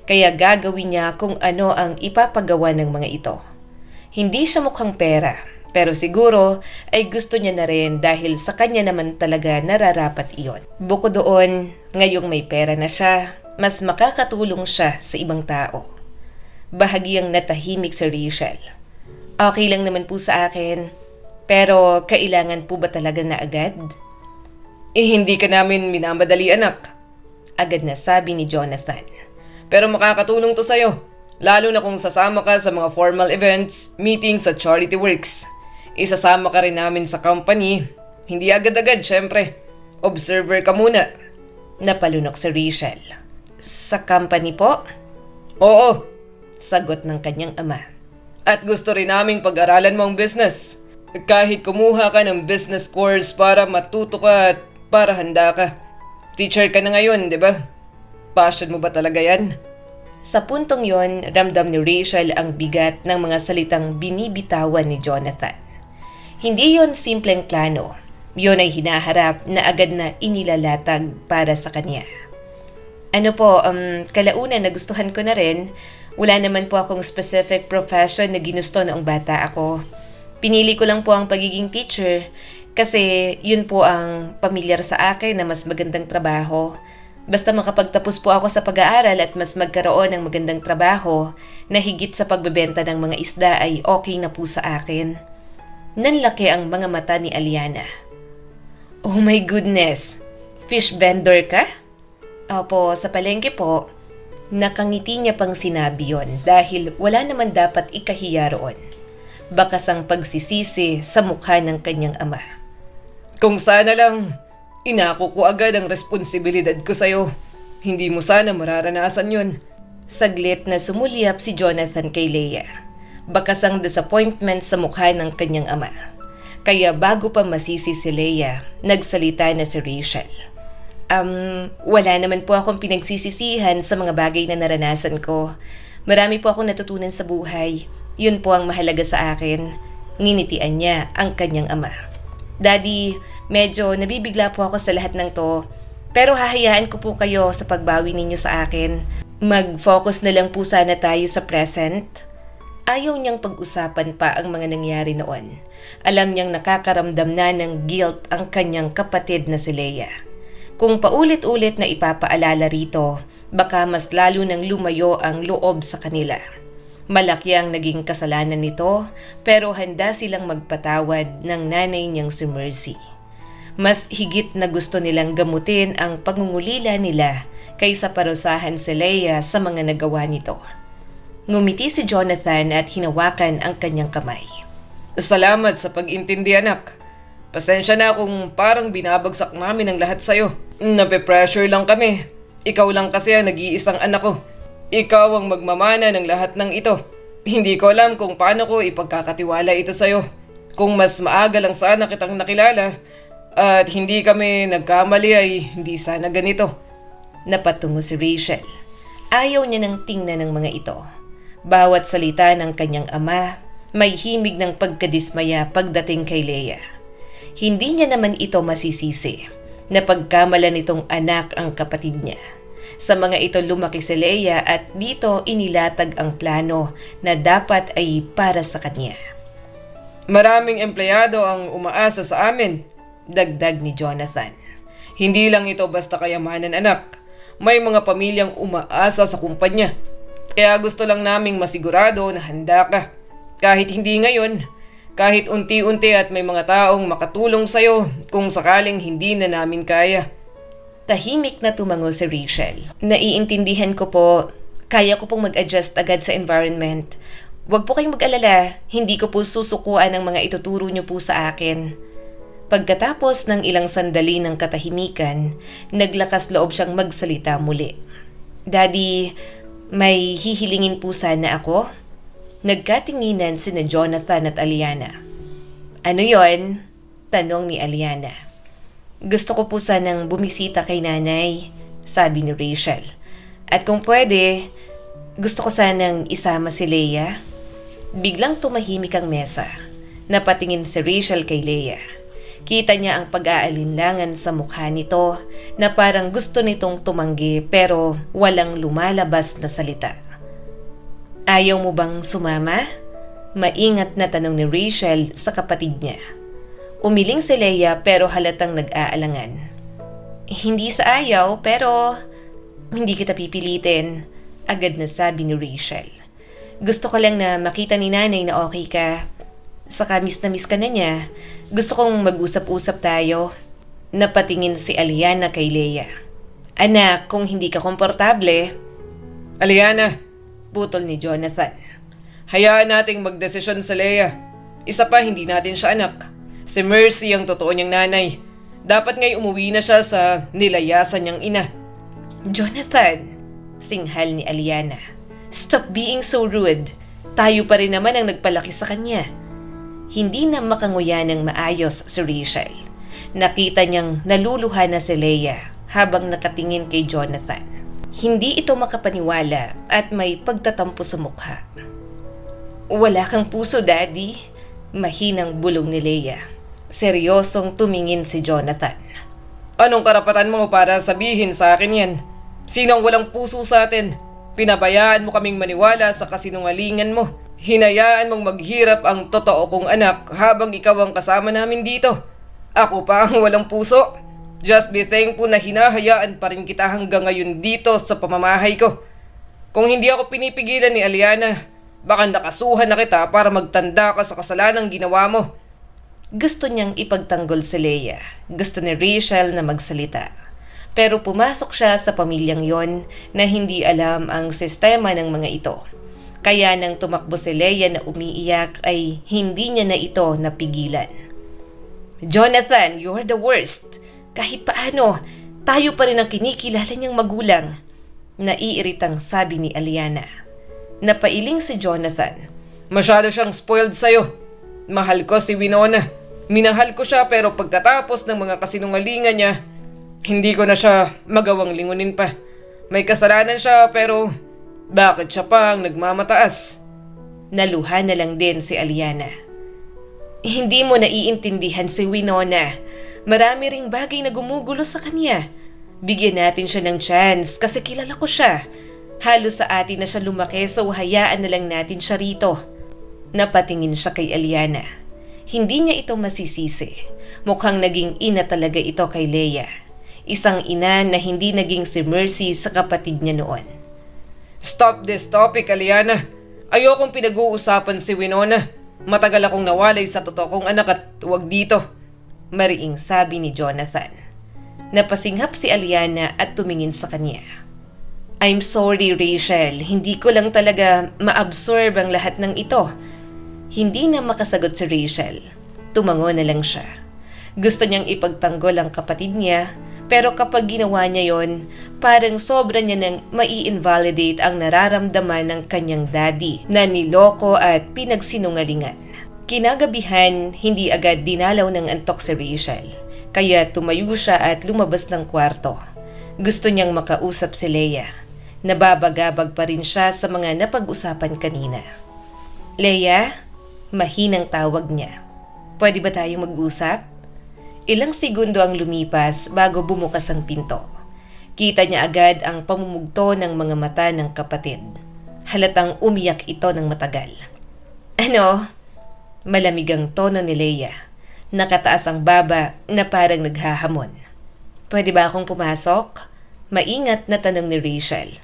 Kaya gagawin niya kung ano ang ipapagawa ng mga ito. Hindi siya mukhang pera, pero siguro ay gusto niya na rin dahil sa kanya naman talaga nararapat iyon. Bukod doon, ngayong may pera na siya, mas makakatulong siya sa ibang tao. Bahagyang natahimik si Rachel. Okay lang naman po sa akin, pero kailangan po ba talaga na agad? Hindi ka namin minamadali, anak. Agad na sabi ni Jonathan. Pero makakatulong to sa'yo, lalo na kung sasama ka sa mga formal events, meetings at charity works. Isasama ka rin namin sa company. Hindi agad-agad, syempre. Observer ka muna. Napalunok si Rachel. Sa company po? Oo, Sagot ng kanyang ama. at gusto rin naming pag-aralan mo ang business. Kahit kumuha ka ng business course para matuto ka at para handa ka. Teacher ka na ngayon, di ba? Passion mo ba talaga yan? Sa puntong yon, ramdam ni Rachel ang bigat ng mga salitang binibitawan ni Jonathan. Hindi yon simpleng plano. Yon ay hinaharap na agad na inilalatag para sa kanya. Kalaunan nagustuhan ko na rin, wala naman po akong specific profession na ginusto noong bata ako. Pinili ko lang po ang pagiging teacher kasi yun po ang pamilyar sa akin na mas magandang trabaho. Basta makapagtapos po ako sa pag-aaral at mas magkaroon ng magandang trabaho na higit sa pagbebenta ng mga isda ay okay na po sa akin. Nanlaki ang mga mata ni Aliana. Oh my goodness! Fish vendor ka? Opo, sa palengke po. Nakangiti niya pang sinabi yon dahil wala naman dapat ikahiya roon. Bakas ang pagsisisi sa mukha ng kanyang ama. Kung sana lang, inako ko agad ang responsibilidad ko sa'yo. Hindi mo sana mararanasan yun. Saglit na sumulyap si Jonathan kay Leia. Bakas ang disappointment sa mukha ng kanyang ama. Kaya bago pa masisi si Leia, nagsalita na si Rachel. Wala naman po akong pinagsisisihan sa mga bagay na naranasan ko. Marami po akong natutunan sa buhay. Yun po ang mahalaga sa akin. Nginitian niya ang kanyang ama. Daddy, medyo nabibigla po ako sa lahat ng to. Pero hahayaan ko po kayo sa pagbawi ninyo sa akin. Mag-focus na lang po sana tayo sa present. Ayaw niyang pag-usapan pa ang mga nangyari noon. Alam niyang nakakaramdam na ng guilt ang kanyang kapatid na si Leia. Kung paulit-ulit na ipapaalala rito, baka mas lalo nang lumayo ang loob sa kanila. Malaki ang naging kasalanan nito, pero handa silang magpatawad ng nanay niyang si Mercy. Mas higit na gusto nilang gamutin ang pangungulila nila kaysa parusahan si Leia sa mga nagawa nito. Ngumiti si Jonathan at hinawakan ang kanyang kamay. Salamat sa pag-intindi, anak. Pasensya na kung parang binabagsak namin ang lahat sa'yo. Nape-pressure lang kami. Ikaw lang kasi ang nag-iisang anak ko. Ikaw ang magmamana ng lahat ng ito. Hindi ko alam kung paano ko ipagkakatiwala ito sa'yo. Kung mas maaga lang sana kitang nakilala at hindi kami nagkamali ay hindi sana ganito. Napatungo si Rachel. Ayaw niya nang tingnan ng mga ito. Bawat salita ng kanyang ama, may himig ng pagkadismaya pagdating kay Leia. Hindi niya naman ito masisisi na pagkamalan nitong anak ang kapatid niya. Sa mga ito lumaki si Leia at dito inilatag ang plano na dapat ay para sa kanya. Maraming empleyado ang umaasa sa amin, dagdag ni Jonathan. Hindi lang ito basta kayamanan, anak. May mga pamilyang umaasa sa kumpanya. Kaya gusto lang naming masigurado na handa ka. Kahit hindi ngayon, kahit unti-unti at may mga taong makatulong sa'yo kung sakaling hindi na namin kaya. Tahimik na tumango si Rachel. Naiintindihan ko po, kaya ko pong mag-adjust agad sa environment. Huwag po kayong mag-alala, hindi ko po susukuan ang mga ituturo niyo po sa akin. Pagkatapos ng ilang sandali ng katahimikan, naglakas loob siyang magsalita muli. Daddy, may hihilingin po sana ako? Nagkatinginan sina Jonathan at Aliana. Ano yon? Tanong ni Aliana. Gusto ko po sanang bumisita kay nanay, sabi ni Rachel. At kung pwede, gusto ko sanang isama si Leia. Biglang tumahimik ang mesa. Napatingin si Rachel kay Leia. Kita niya ang pag-aalinlangan sa mukha nito na parang gusto nitong tumanggi pero walang lumalabas na salita. Ayaw mo bang sumama? Maingat na tanong ni Rachel sa kapatid niya. Umiling si Leia pero halatang nag-aalangan. Hindi sa ayaw pero hindi kita pipilitin, agad na sabi ni Rachel. Gusto ko lang na makita ni nanay na okay ka. Saka miss na miss ka na niya. Gusto kong mag-usap-usap tayo. Napatingin si Aliana kay Leia. Anak, kung hindi ka komportable. Aliana, Putol ni Jonathan. hayaan nating magdesisyon sa Leia. Isa pa, hindi natin siya anak. Si Mercy ang totoo niyang nanay. Dapat nga'y umuwi na siya sa nilayasan niyang ina. Jonathan, singhal ni Aliana. Stop being so rude. Tayo pa rin naman ang nagpalaki sa kanya. Hindi na makanguya ng maayos si Rachel. Nakita niyang naluluha na si Leia habang nakatingin kay Jonathan. Hindi ito makapaniwala at may pagtatampo sa mukha. Wala kang puso, Daddy. Mahinang bulong ni Leia. Seryosong tumingin si Jonathan. Anong karapatan mo para sabihin sa akin yan? Sinong walang puso sa atin? Pinabayaan mo kaming maniwala sa kasinungalingan mo. Hinayaan mong maghirap ang totoo kong anak habang ikaw ang kasama namin dito. Ako pa ang walang puso. Just be thankful na hinahayaan pa rin kita hanggang ngayon dito sa pamamahay ko. Kung hindi ako pinipigilan ni Aliana, baka nakasuhan na kita para magtanda ka sa kasalanang ginawa mo. Gusto niyang ipagtanggol si Leia. Gusto ni Rachel na magsalita. Pero pumasok siya sa pamilyang yon na hindi alam ang sistema ng mga ito. Kaya nang tumakbo si Leia na umiiyak ay hindi niya na ito napigilan. Jonathan, you're the worst. Kahit paano, tayo pa rin ang kinikilala niyang magulang. Naiiritang sabi ni Aliana. Napailing si Jonathan. Masyado siyang spoiled sa'yo. Mahal ko si Winona. Minahal ko siya pero pagkatapos ng mga kasinungalingan niya, hindi ko na siya magawang lingunin pa. May kasalanan siya pero bakit siya pa ang nagmamataas? Naluha na lang din si Aliana. Hindi mo naiintindihan si Winona. Marami ring bagay na gumugulo sa kanya. Bigyan natin siya ng chance kasi kilala ko siya. Halos sa atin na siya lumaki so hayaan na lang natin siya rito. Napatingin siya kay Aliana. Hindi niya ito masisisi. Mukhang naging ina talaga ito kay Leia. Isang ina na hindi naging si Mercy sa kapatid niya noon. Stop this topic, Aliana. Ayokong pinag-uusapan si Winona. Matagal akong nawalay sa totoo kong anak at huwag dito. Mariing sabi ni Jonathan. Napasinghap si Aliana at tumingin sa kanya. I'm sorry, Rachel. Hindi ko lang talaga ma-absorb ang lahat ng ito. Hindi na makasagot si Rachel. Tumango na lang siya. Gusto niyang ipagtanggol ang kapatid niya, pero kapag ginawa niya yon, parang sobra niya nang mai-invalidate ang nararamdaman ng kanyang daddy na niloko at pinagsinungalingan. Kinagabihan, hindi agad dinalaw ng antok si Rachel, kaya tumayo siya at lumabas ng kwarto. Gusto niyang makausap si Leia. Nababagabag pa rin siya sa mga napag-usapan kanina. Leia? Mahinang tawag niya. Pwede ba tayong mag-usap? Ilang segundo ang lumipas bago bumukas ang pinto. Kita niya agad ang pamumugto ng mga mata ng kapatid. Halatang umiyak ito ng matagal. Ano? Malamig ang tono ni Leia. Nakataas ang baba na parang naghahamon. Pwede ba akong pumasok? Maingat na tanong ni Rachel.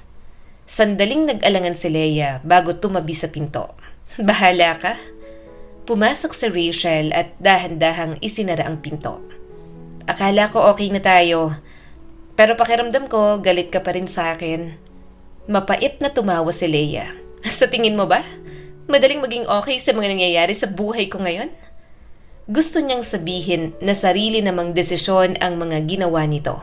Sandaling nag-alangan si Leia bago tumabi sa pinto. Bahala ka? Pumasok si Rachel at dahan-dahang isinara ang pinto. Akala ko okay na tayo, pero pakiramdam ko galit ka pa rin sa akin. Mapait na tumawa si Leia. Sa tingin mo ba? Madaling maging okay sa mga nangyayari sa buhay ko ngayon? Gusto niyang sabihin na sarili namang desisyon ang mga ginawa nito.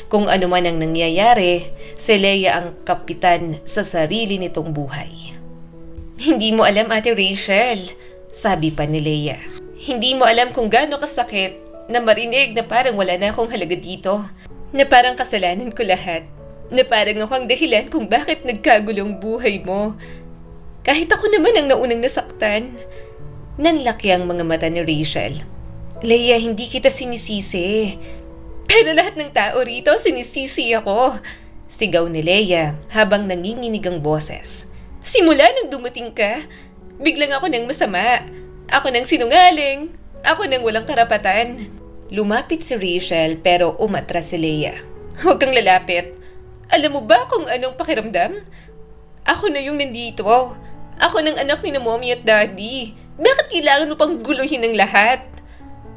Kung ano man ang nangyayari, si Leia ang kapitan sa sarili nitong buhay. Hindi mo alam, Ate Rachel, sabi pa ni Leia. Hindi mo alam kung gaano kasakit na marinig na parang wala na akong halaga dito. Na parang kasalanan ko lahat. Na parang ako ang dahilan kung bakit nagkagulong buhay mo. Kahit ako naman ang naunang nasaktan. Nanlaki ang mga mata ni Rachel. Leia, hindi kita sinisisi. Pero lahat ng tao rito sinisisi ako. Sigaw ni Leia habang nanginginig ang boses. Simula nang dumating ka, biglang ako nang masama. Ako nang sinungaling. Ako nang walang karapatan. Lumapit si Rachel pero umatras si Leia. Huwag kang lalapit. Alam mo ba kung anong pakiramdam? Ako na yung nandito. Ako ng anak ni na mommy at daddy. Bakit kailangan mo pang guluhin ng lahat?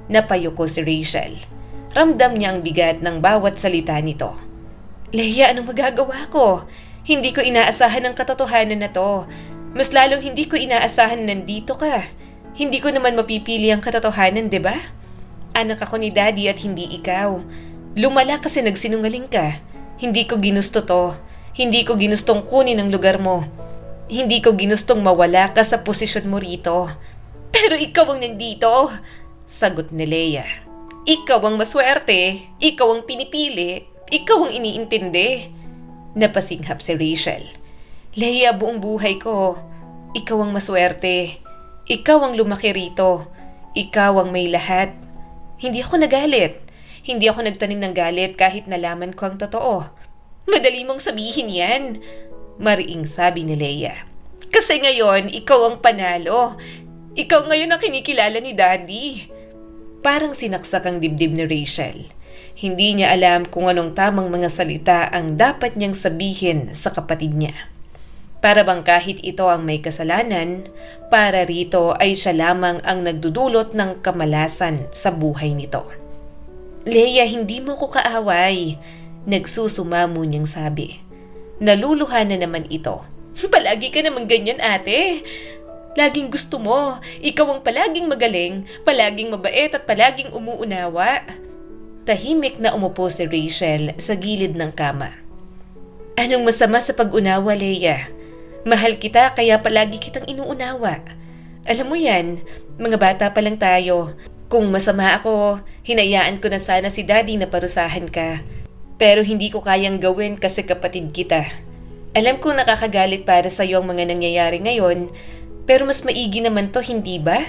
Napayuko si Rachel. Ramdam niya ang bigat ng bawat salita nito. Leia, anong magagawa ko? Hindi ko inaasahan ang katotohanan na to. Mas lalong hindi ko inaasahan na nandito ka. Hindi ko naman mapipili ang katotohanan, di ba? Anak ako ni daddy at hindi ikaw. Lumala kasi nagsinungaling ka. Hindi ko ginusto to. Hindi ko ginustong kunin ang lugar mo. Hindi ko ginustong mawala ka sa posisyon mo rito. Pero ikaw ang nandito. Sagot ni Leia. Ikaw ang maswerte. Ikaw ang pinipili. Ikaw ang iniintindi. Napasinghap si Rachel. Leia, buong buhay ko. Ikaw ang maswerte. Ikaw ang lumaki rito. Ikaw ang may lahat. Hindi ako nagalit. Hindi ako nagtanim ng galit kahit nalaman ko ang totoo. Madali mong sabihin yan. Mariing sabi ni Leia. Kasi ngayon, ikaw ang panalo. Ikaw ngayon ang kinikilala ni Daddy. Parang sinaksak ang dibdib ni Rachel. Hindi niya alam kung anong tamang mga salita ang dapat niyang sabihin sa kapatid niya. Para bang kahit ito ang may kasalanan, para rito ay siya lamang ang nagdudulot ng kamalasan sa buhay nito. Leia, hindi mo ko kaaway. Nagsusumamo niyang sabi. Naluluha na naman ito. Palagi ka naman ganyan, ate. Laging gusto mo. Ikaw ang palaging magaling, palaging mabait at palaging umuunawa. Tahimik na umupo si Rachel sa gilid ng kama. Anong masama sa pag-unawa, Leia? Mahal kita kaya palagi kitang inuunawa. Alam mo yan, mga bata pa lang tayo. Kung masama ako, hinayaan ko na sana si Daddy na parusahan ka. Pero hindi ko kayang gawin kasi kapatid kita. Alam kong nakakagalit para sa iyo ang mga nangyayari ngayon, pero mas maigi naman to, hindi ba?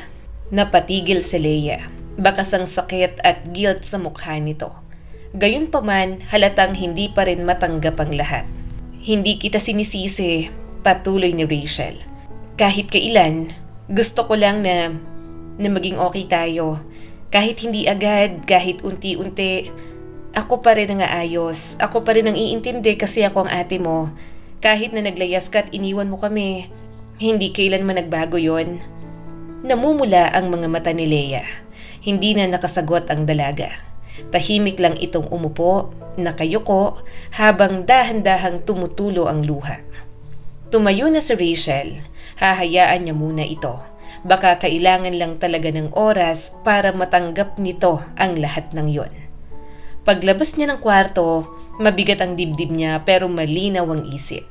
Napatigil si Leia. Bakas ang sakit at guilt sa mukha nito. Gayunpaman, halatang hindi pa rin matanggap ang lahat. Hindi kita sinisisi, patuloy ni Rachel. Kahit kailan, gusto ko lang na maging okay tayo. Kahit hindi agad, kahit unti-unti, ako pa rin ang aayos. Ako pa rin ang iintindi kasi ako ang ate mo. Kahit na naglayas ka at iniwan mo kami, hindi kailanman nagbago yon. Namumula ang mga mata ni Leia. Hindi na nakasagot ang dalaga. Tahimik lang itong umupo, nakayuko, habang dahan-dahang tumutulo ang luha. Tumayo na si Rachel. Hahayaan niya muna ito. Baka kailangan lang talaga ng oras para matanggap nito ang lahat ng yon. Paglabas niya ng kwarto, mabigat ang dibdib niya pero malinaw ang isip.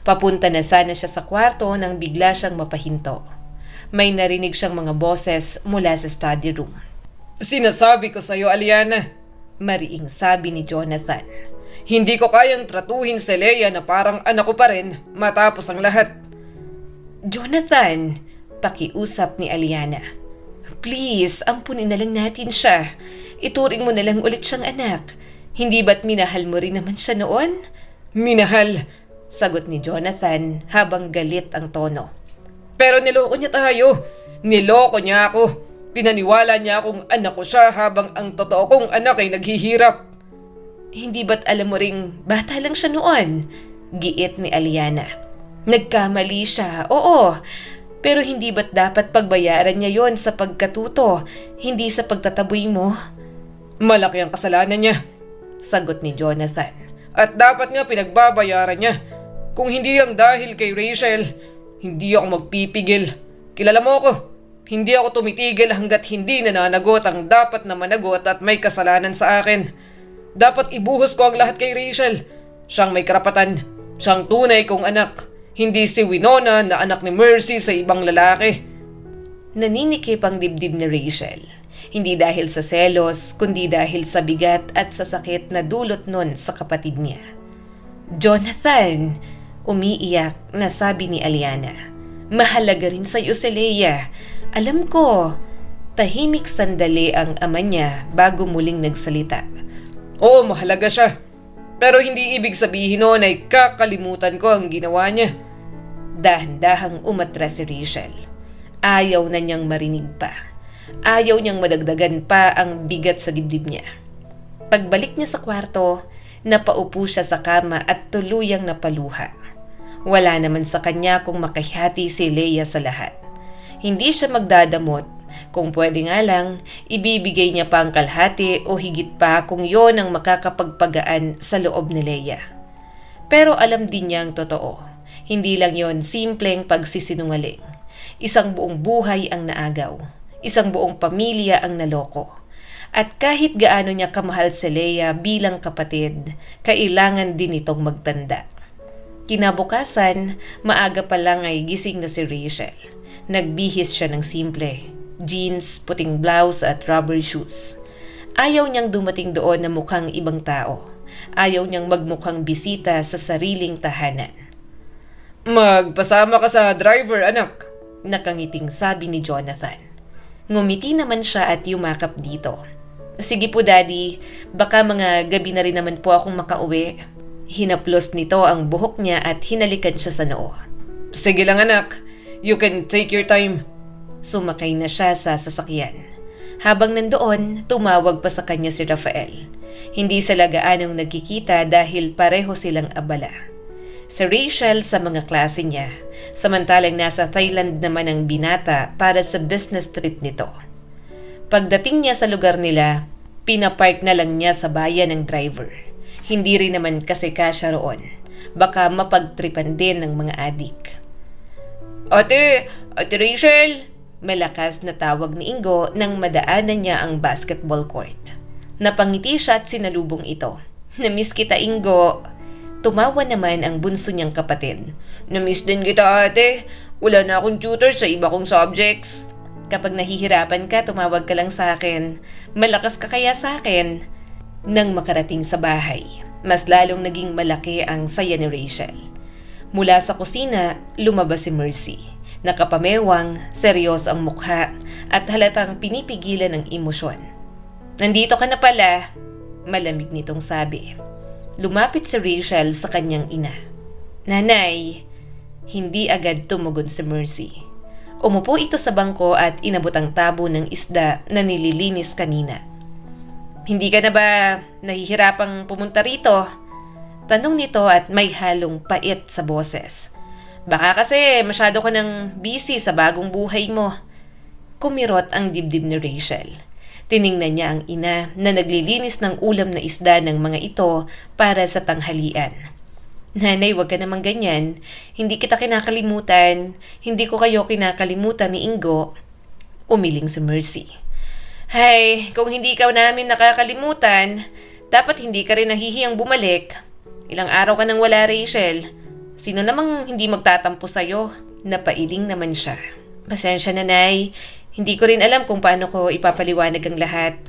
Papunta na sana siya sa kwarto nang bigla siyang mapahinto. May narinig siyang mga boses mula sa study room. Sinasabi ko sa'yo, Aliana. Mariing sabi ni Jonathan. Hindi ko kayang tratuhin si Leia na parang anak ko pa rin matapos ang lahat. Jonathan, pakiusap ni Aliana. Please, ampunin na lang natin siya. Ituring mo na lang ulit siyang anak. Hindi ba't minahal mo rin naman siya noon? Minahal, sagot ni Jonathan habang galit ang tono. pero niloko niya tayo. Niloko niya ako. Pinaniwala niya akong anak ko siya habang ang totoo kong anak ay naghihirap. Hindi ba't alam mo ring bata lang siya noon? Giit ni Aliana. Nagkamali siya, oo. Pero hindi ba't dapat pagbayaran niya yon sa pagkatuto, hindi sa pagtataboy mo? Malaki ang kasalanan niya, sagot ni Jonathan. At dapat nga pinagbabayaran niya. Kung hindi ang dahil kay Rachel, hindi ako magpipigil. Kilala mo ako. Hindi ako tumitigil hanggat hindi nananagot ang dapat na managot at may kasalanan sa akin. Dapat ibuhos ko ang lahat kay Rachel. Siyang may karapatan. Siyang tunay kong anak. Hindi si Winona na anak ni Mercy sa ibang lalaki. Naninikip ang dibdib ni Rachel. Hindi dahil sa selos, kundi dahil sa bigat at sa sakit na dulot nun sa kapatid niya. Jonathan, umiiyak na sabi ni Aliana. Mahalaga rin sa iyo si Leia. Alam ko. Tahimik sandali ang ama niya bago muling nagsalita. Oo, mahalaga siya. Pero hindi ibig sabihin noon ay kakalimutan ko ang ginawa niya. Dahan-dahang umatras si Rachel. Ayaw na niyang marinig pa. Ayaw niyang madagdagan pa ang bigat sa dibdib niya. Pagbalik niya sa kwarto, napaupo siya sa kama at tuluyang napaluha. Wala naman sa kanya kung makahati si Leia sa lahat. Hindi siya magdadamot. Kung pwede nga lang, ibibigay niya pa ang kalahati o higit pa kung yon ang makakapagpagaan sa loob ni Leia. Pero alam din niya ang totoo. Hindi lang yon simpleng pagsisinungaling. Isang buong buhay ang naagaw. Isang buong pamilya ang naloko. At kahit gaano niya kamahal si Leia bilang kapatid, kailangan din itong magtanda. Kinabukasan, maaga pa lang ay gising na si Rachel. Nagbihis siya ng simple. Jeans, puting blouse at rubber shoes. Ayaw niyang dumating doon na mukhang ibang tao. Ayaw niyang magmukhang bisita sa sariling tahanan. Magpasama ka sa driver, anak. Nakangiting sabi ni Jonathan. Ngumiti naman siya at yumakap dito. Sige po daddy, baka mga gabi na rin naman po akong makauwi. Hinaplos nito ang buhok niya at hinalikan siya sa noo. Sige lang anak, you can take your time. Sumakay na siya sa sasakyan. Habang nandoon, tumawag pa sa kanya si Rafael. Hindi sila gaanong nagkikita dahil pareho silang abala. Si Rachel sa mga klase niya, samantalang nasa Thailand naman ang binata para sa business trip nito. Pagdating niya sa lugar nila, pinapark na lang niya sa bayan ng driver. Hindi rin naman kasi kasya roon. Baka mapagtripan din ng mga adik. Ate Rachel! Malakas na tawag ni Ingo nang madaanan niya ang basketball court. Napangiti siya at sinalubong ito. Namiss kita, Ingo. Tumawa naman ang bunso niyang kapatid. Namiss din kita ate. Wala na akong tutor sa iba kong subjects. Kapag nahihirapan ka, tumawag ka lang sa akin. Malakas ka kaya sa akin. Nang makarating sa bahay, mas lalong naging malaki ang saya ni Rachel. Mula sa kusina, lumabas si Mercy. Nakapamewang, seryoso ang mukha at halatang pinipigilan ng emosyon. Nandito ka na pala, malamig nitong sabi. Lumapit si Rachel sa kanyang ina. Nanay, hindi agad tumugon si Mercy. Umupo ito sa bangko at inabot ang tabo ng isda na nililinis kanina. Hindi ka na ba nahihirapang pumunta rito? Tanong nito at may halong pait sa boses. Baka kasi masyado ka nang busy sa bagong buhay mo. Kumirot ang dibdib ni Rachel. Tiningnan niya ang ina na naglilinis ng ulam na isda ng mga ito para sa tanghalian. Nanay, wag ka naman ganyan. Hindi kita kinakalimutan. Hindi ko kayo kinakalimutan ni Ingo. Umiling si Mercy. Hay, kung hindi ka namin nakakalimutan, dapat hindi ka rin nahihiyang bumalik. Ilang araw ka nang wala, Rachel. Sino namang hindi magtatampo sa'yo? Napailing naman siya. Pasensya na, Nay. Hindi ko rin alam kung paano ko ipapaliwanag ang lahat.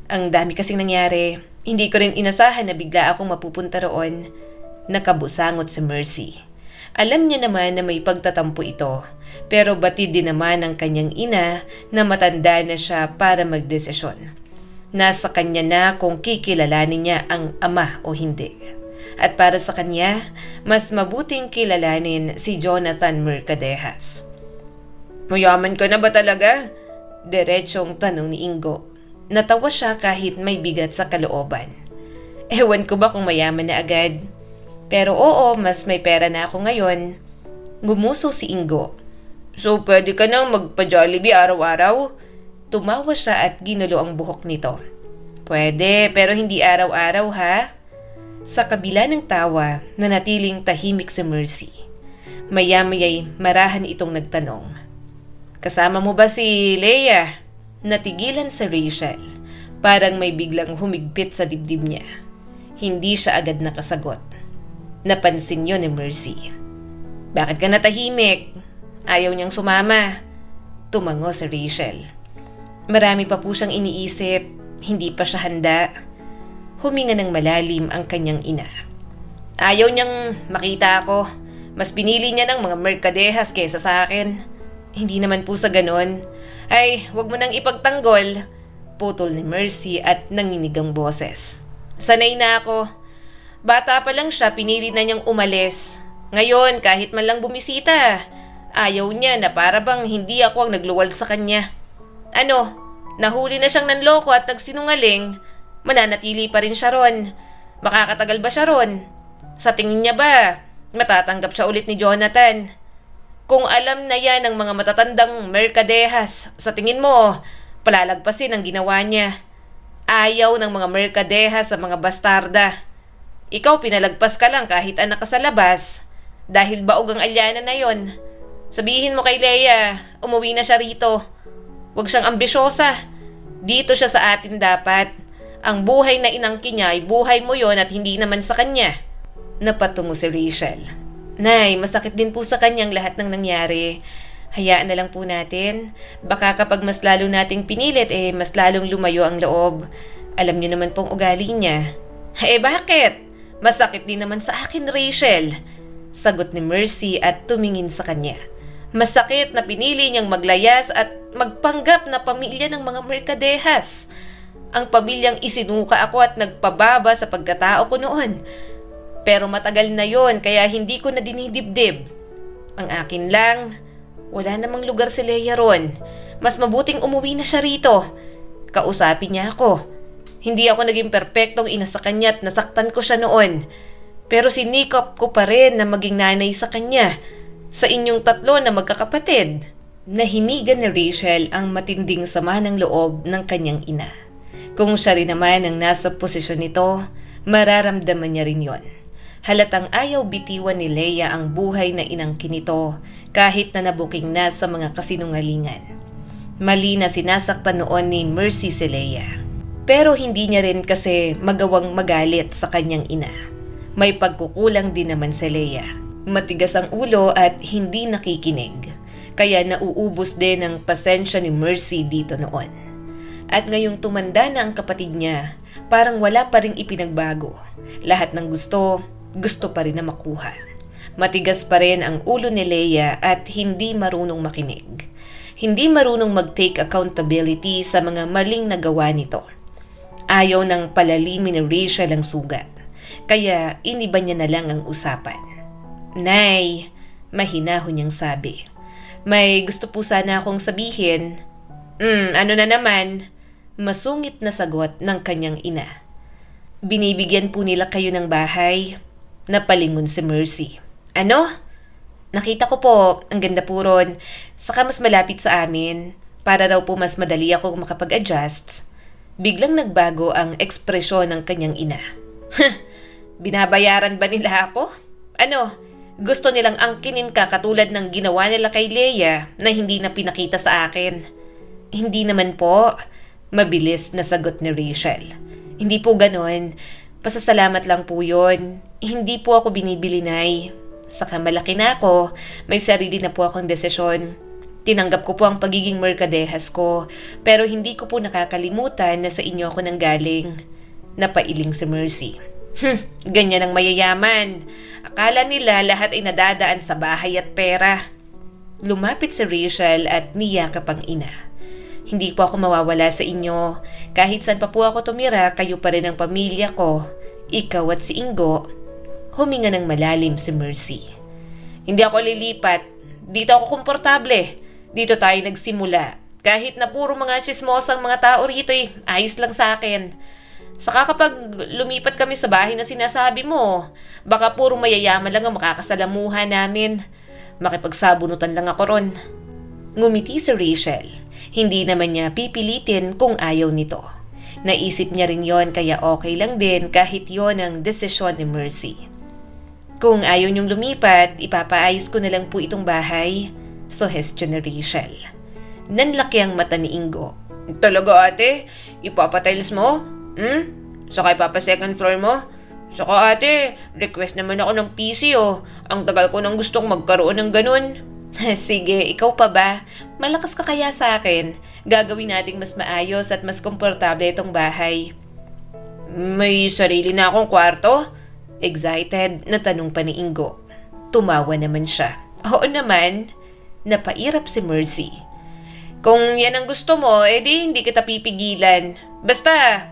Ang dami kasing nangyari. Hindi ko rin inasahan na bigla akong mapupunta roon. Nakabusangot si Mercy. Alam niya naman na may pagtatampo ito. Pero batid din naman ang kanyang ina na matanda na siya para magdesisyon. Nasa kanya na kung kikilalanin niya ang ama o hindi. At para sa kanya, mas mabuting kilalanin si Jonathan Mercadejas. Mayaman ka na ba talaga? Diretsong tanong ni Ingo. Natawa siya kahit may bigat sa kalooban. Ewan ko ba kung mayaman na agad. Pero oo, mas may pera na ako ngayon. Gumuso si Ingo. So pwede ka nang magpa-Jollibee araw-araw? Tumawa siya at ginulo ang buhok nito. Pwede, pero hindi araw-araw ha? Sa kabila ng tawa, nanatiling tahimik si Mercy. Maya-maya'y marahan itong nagtanong. Kasama mo ba si Leia? Natigilan si Rachel. Parang may biglang humigpit sa dibdib niya. Hindi siya agad nakasagot. Napansin yun ni Mercy. Bakit ka natahimik? Ayaw niyang sumama. Tumango si Rachel. Marami pa po siyang iniisip. Hindi pa siya handa. Huminga ng malalim ang kanyang ina. Ayaw niyang makita ako. Mas pinili niya ng mga Mercadejas kesa sa akin. Hindi naman po sa ganon. Ay, wag mo nang ipagtanggol. Putol ni Mercy at nangingigang boses. Sanay na ako. Bata pa lang siya, pinili na niyang umalis. Ngayon, kahit man lang bumisita, ayaw niya na para bang hindi ako ang nagluwal sa kanya. Ano, nahuli na siyang nanloko at nagsinungaling, mananatili pa rin siya ron. Makakatagal ba siya ron? Sa tingin niya ba, matatanggap siya ulit ni Jonathan? Kung alam na yan ng mga matatandang merkadehas, sa tingin mo, palalagpasin ang ginawa niya. Ayaw ng mga merkadehas sa mga bastarda. Ikaw pinalagpas ka lang kahit anak ka sa labas, dahil baog ang alyana na yon. Sabihin mo kay Leia, umuwi na siya rito. Huwag siyang ambisyosa. Dito siya sa atin dapat. Ang buhay na inangkin niya ay buhay mo yon at hindi naman sa kanya. Napatungo si Rachel. Nay, masakit din po sa kanyang lahat ng nangyari. Hayaan na lang po natin. Baka kapag mas lalo nating pinilit, mas lalong lumayo ang loob. Alam niyo naman pong ugali niya. Bakit? Masakit din naman sa akin, Rachel. Sagot ni Mercy at tumingin sa kanya. Masakit na pinili niyang maglayas at magpanggap na pamilya ng mga merkadehas. Ang pamilyang isinuka ako at nagpababa sa pagkatao ko noon. Pero matagal na yon kaya hindi ko na dinidibdib. Ang akin lang, wala namang lugar si Leia ron. Mas mabuting umuwi na siya rito. Kausapin niya ako. Hindi ako naging perpektong ina sa kanya at nasaktan ko siya noon. Pero sinikap ko pa rin na maging nanay sa kanya. Sa inyong tatlo na magkakapatid. Nahimigan ni Rachel ang matinding sama ng loob ng kanyang ina. Kung siya rin naman ang nasa posisyon nito, mararamdaman niya rin yon. Halatang ayaw bitiwan ni Leia ang buhay na inangkin nito kahit na nabuking na sa mga kasinungalingan. Mali na sinasaktan noon ni Mercy si Leia. Pero hindi niya rin kasi magawang magalit sa kanyang ina. May pagkukulang din naman si Leia. Matigas ang ulo at hindi nakikinig. Kaya nauubos din ang pasensya ni Mercy dito noon. At ngayong tumanda na ang kapatid niya, parang wala pa ring ipinagbago. Lahat ng gusto pa rin na makuha. Matigas pa rin ang ulo ni Leia at hindi marunong makinig. Hindi marunong mag-take accountability sa mga maling nagawa nito. Ayaw ng palalimin ni Rachel ang sugat. Kaya iniba niya na lang ang usapan. Nay, mahinahon niyang sabi. May gusto po sana akong sabihin. Ano na naman? Masungit na sagot ng kanyang ina. Binibigyan po nila kayo ng bahay. Napalingon si Mercy. Ano? Nakita ko po, ang ganda po ron. Saka mas malapit sa amin. Para raw po mas madali ako makapag-adjust. Biglang nagbago ang ekspresyon ng kanyang ina. Binabayaran ba nila ako? Ano? Gusto nilang angkinin ka katulad ng ginawa nila kay Leia na hindi na pinakita sa akin. Hindi naman po. Mabilis na sagot ni Rachel. Hindi po ganon. Pasasalamat lang po yun. Hindi po ako binibili, Nay. Saka malaki na ako, may sarili na po akong desisyon. Tinanggap ko po ang pagiging merkadehas ko, pero hindi ko po nakakalimutan na sa inyo ako nanggaling. Napailing si Mercy. Ganyan ang mayayaman. Akala nila lahat ay nadadaan sa bahay at pera. Lumapit si Rachel at niyakap ang ina. Hindi po ako mawawala sa inyo. Kahit saan pa po ako tumira, kayo pa rin ang pamilya ko. Ikaw at si Ingo. Huminga ng malalim si Mercy. Hindi ako lilipat. Dito ako komportable. Dito tayo nagsimula. Kahit na puro mga chismosang mga tao rito ayos lang sa akin. Saka kapag lumipat kami sa bahay na sinasabi mo, baka puro mayayaman lang ang makakasalamuhan namin. Makipagsabunutan lang ako ron. Ngumiti si Rachel. Hindi naman niya pipilitin kung ayaw nito. Naisip niya rin yon kaya okay lang din kahit yon ang desisyon ni Mercy. Kung ayaw niyong lumipat, ipapaayos ko na lang po itong bahay. Suhestyon ni Rachel. Nanlaki ang mata ni Ingo. Talaga ate? Ipapatiles mo? Saka ipapa second floor mo? Saka ate, request naman ako ng PC Ang tagal ko nang gustong magkaroon ng ganun. Sige, ikaw pa ba? Malakas ka kaya sa akin. Gagawin nating mas maayos at mas komportable itong bahay. May sarili na akong kwarto? Excited na tanong pa ni Ingo. Tumawa naman siya. Oo naman. Napairap si Mercy. Kung yan ang gusto mo, edi hindi kita pipigilan. Basta,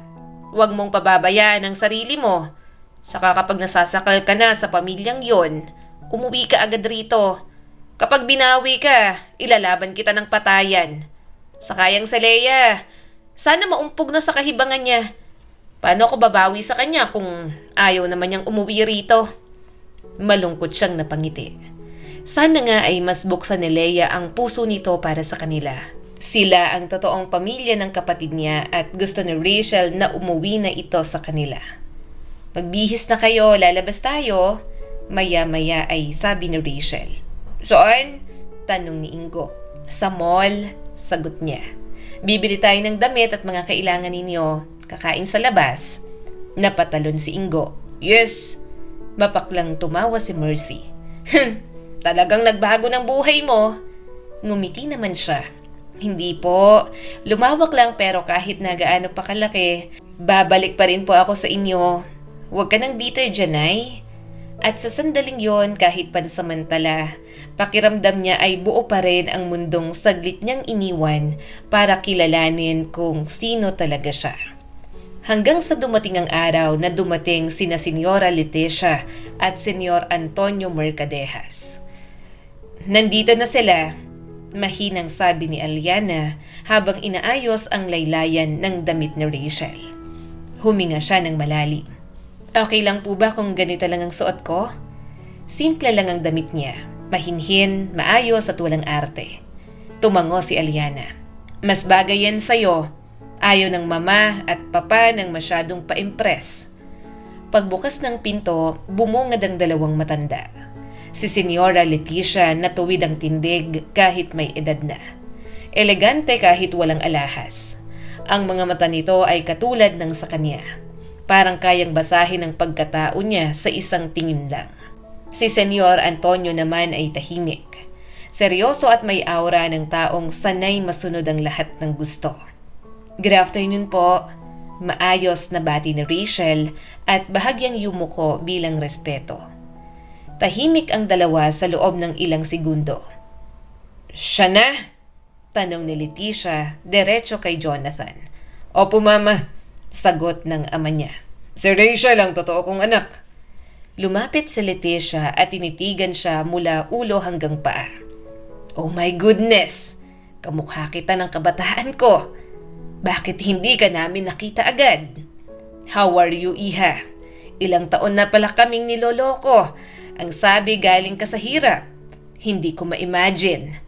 huwag mong pababayaan ang sarili mo. Saka kapag nasasakal ka na sa pamilyang yon, umuwi ka agad rito. Kapag binawi ka, ilalaban kita ng patayan. Sakayang si Leia, sana maumpog na sa kahibangan niya. Paano ako babawi sa kanya kung ayaw naman niyang umuwi rito? Malungkot siyang napangiti. Sana nga ay mas buksan ni Leia ang puso nito para sa kanila. Sila ang totoong pamilya ng kapatid niya at gusto ni Rachel na umuwi na ito sa kanila. Magbihis na kayo, lalabas tayo. Maya-maya ay sabi ni Rachel. Saan? Tanong ni Ingo. Sa mall, sagot niya. Bibili tayo ng damit at mga kailangan ninyo. Kakain sa labas. Napatalon si Ingo. Yes. Mapaklang tumawa si Mercy. Talagang nagbago ng buhay mo. Ngumiti naman siya. Hindi po. Lumawak lang pero kahit na gaano pa kalaki, babalik pa rin po ako sa inyo. Huwag ka nang bitter dyan, ay. At sa sandaling yon, kahit pansamantala, pakiramdam niya ay buo pa rin ang mundong saglit niyang iniwan para kilalanin kung sino talaga siya. Hanggang sa dumating ang araw na dumating sina Senyora Leticia at Senyor Antonio Mercadejas. Nandito na sila, mahinang sabi ni Aliana habang inaayos ang laylayan ng damit ni Rachel. Huminga siya ng malalim. Okay lang po ba kung ganito lang ang suot ko? Simple lang ang damit niya, mahinhin, maayos at walang arte. Tumango si Aliana. Mas bagay yan sa'yo. Ayaw ng mama at papa nang masyadong pa-impress. Pagbukas ng pinto, bumungad ang dalawang matanda. Si Senyora Leticia na tuwid ang tindig kahit may edad na. Elegante kahit walang alahas. Ang mga mata nito ay katulad ng sa kanya. Parang kayang basahin ang pagkatao niya sa isang tingin lang. Si Senyor Antonio naman ay tahimik. Seryoso at may aura ng taong sanay masunod ang lahat ng gusto. Good afternoon po. Maayos na bati ni Rachel at bahagyang yumuko bilang respeto. Tahimik ang dalawa sa loob ng ilang segundo. Siya na? Tanong ni Leticia, diretso kay Jonathan. Opo mama, sagot ng ama niya. Si Rachel ang totoo kong anak. Lumapit si Leticia at tinitigan siya mula ulo hanggang paa. Oh my goodness! Kamukha kita ng kabataan ko. Bakit hindi ka namin nakita agad? How are you, Iha? Ilang taon na pala kaming niloloko. Ang sabi galing ka sa hirap. Hindi ko ma-imagine.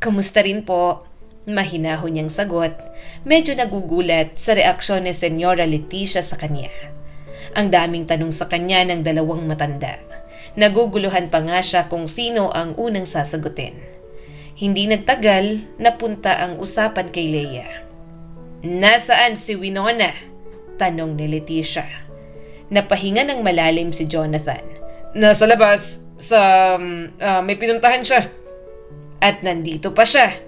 Kamusta rin po? Mahinahon niyang sagot. Medyo nagugulat sa reaksyon ni Senyora Leticia sa kanya. Ang daming tanong sa kanya ng dalawang matanda. Naguguluhan pa nga siya kung sino ang unang sasagutin. Hindi nagtagal, napunta ang usapan kay Leia. Nasaan si Winona? Tanong ni Leticia. Napahinga ng malalim si Jonathan. Nasa labas, may pinuntahan siya. At nandito pa siya.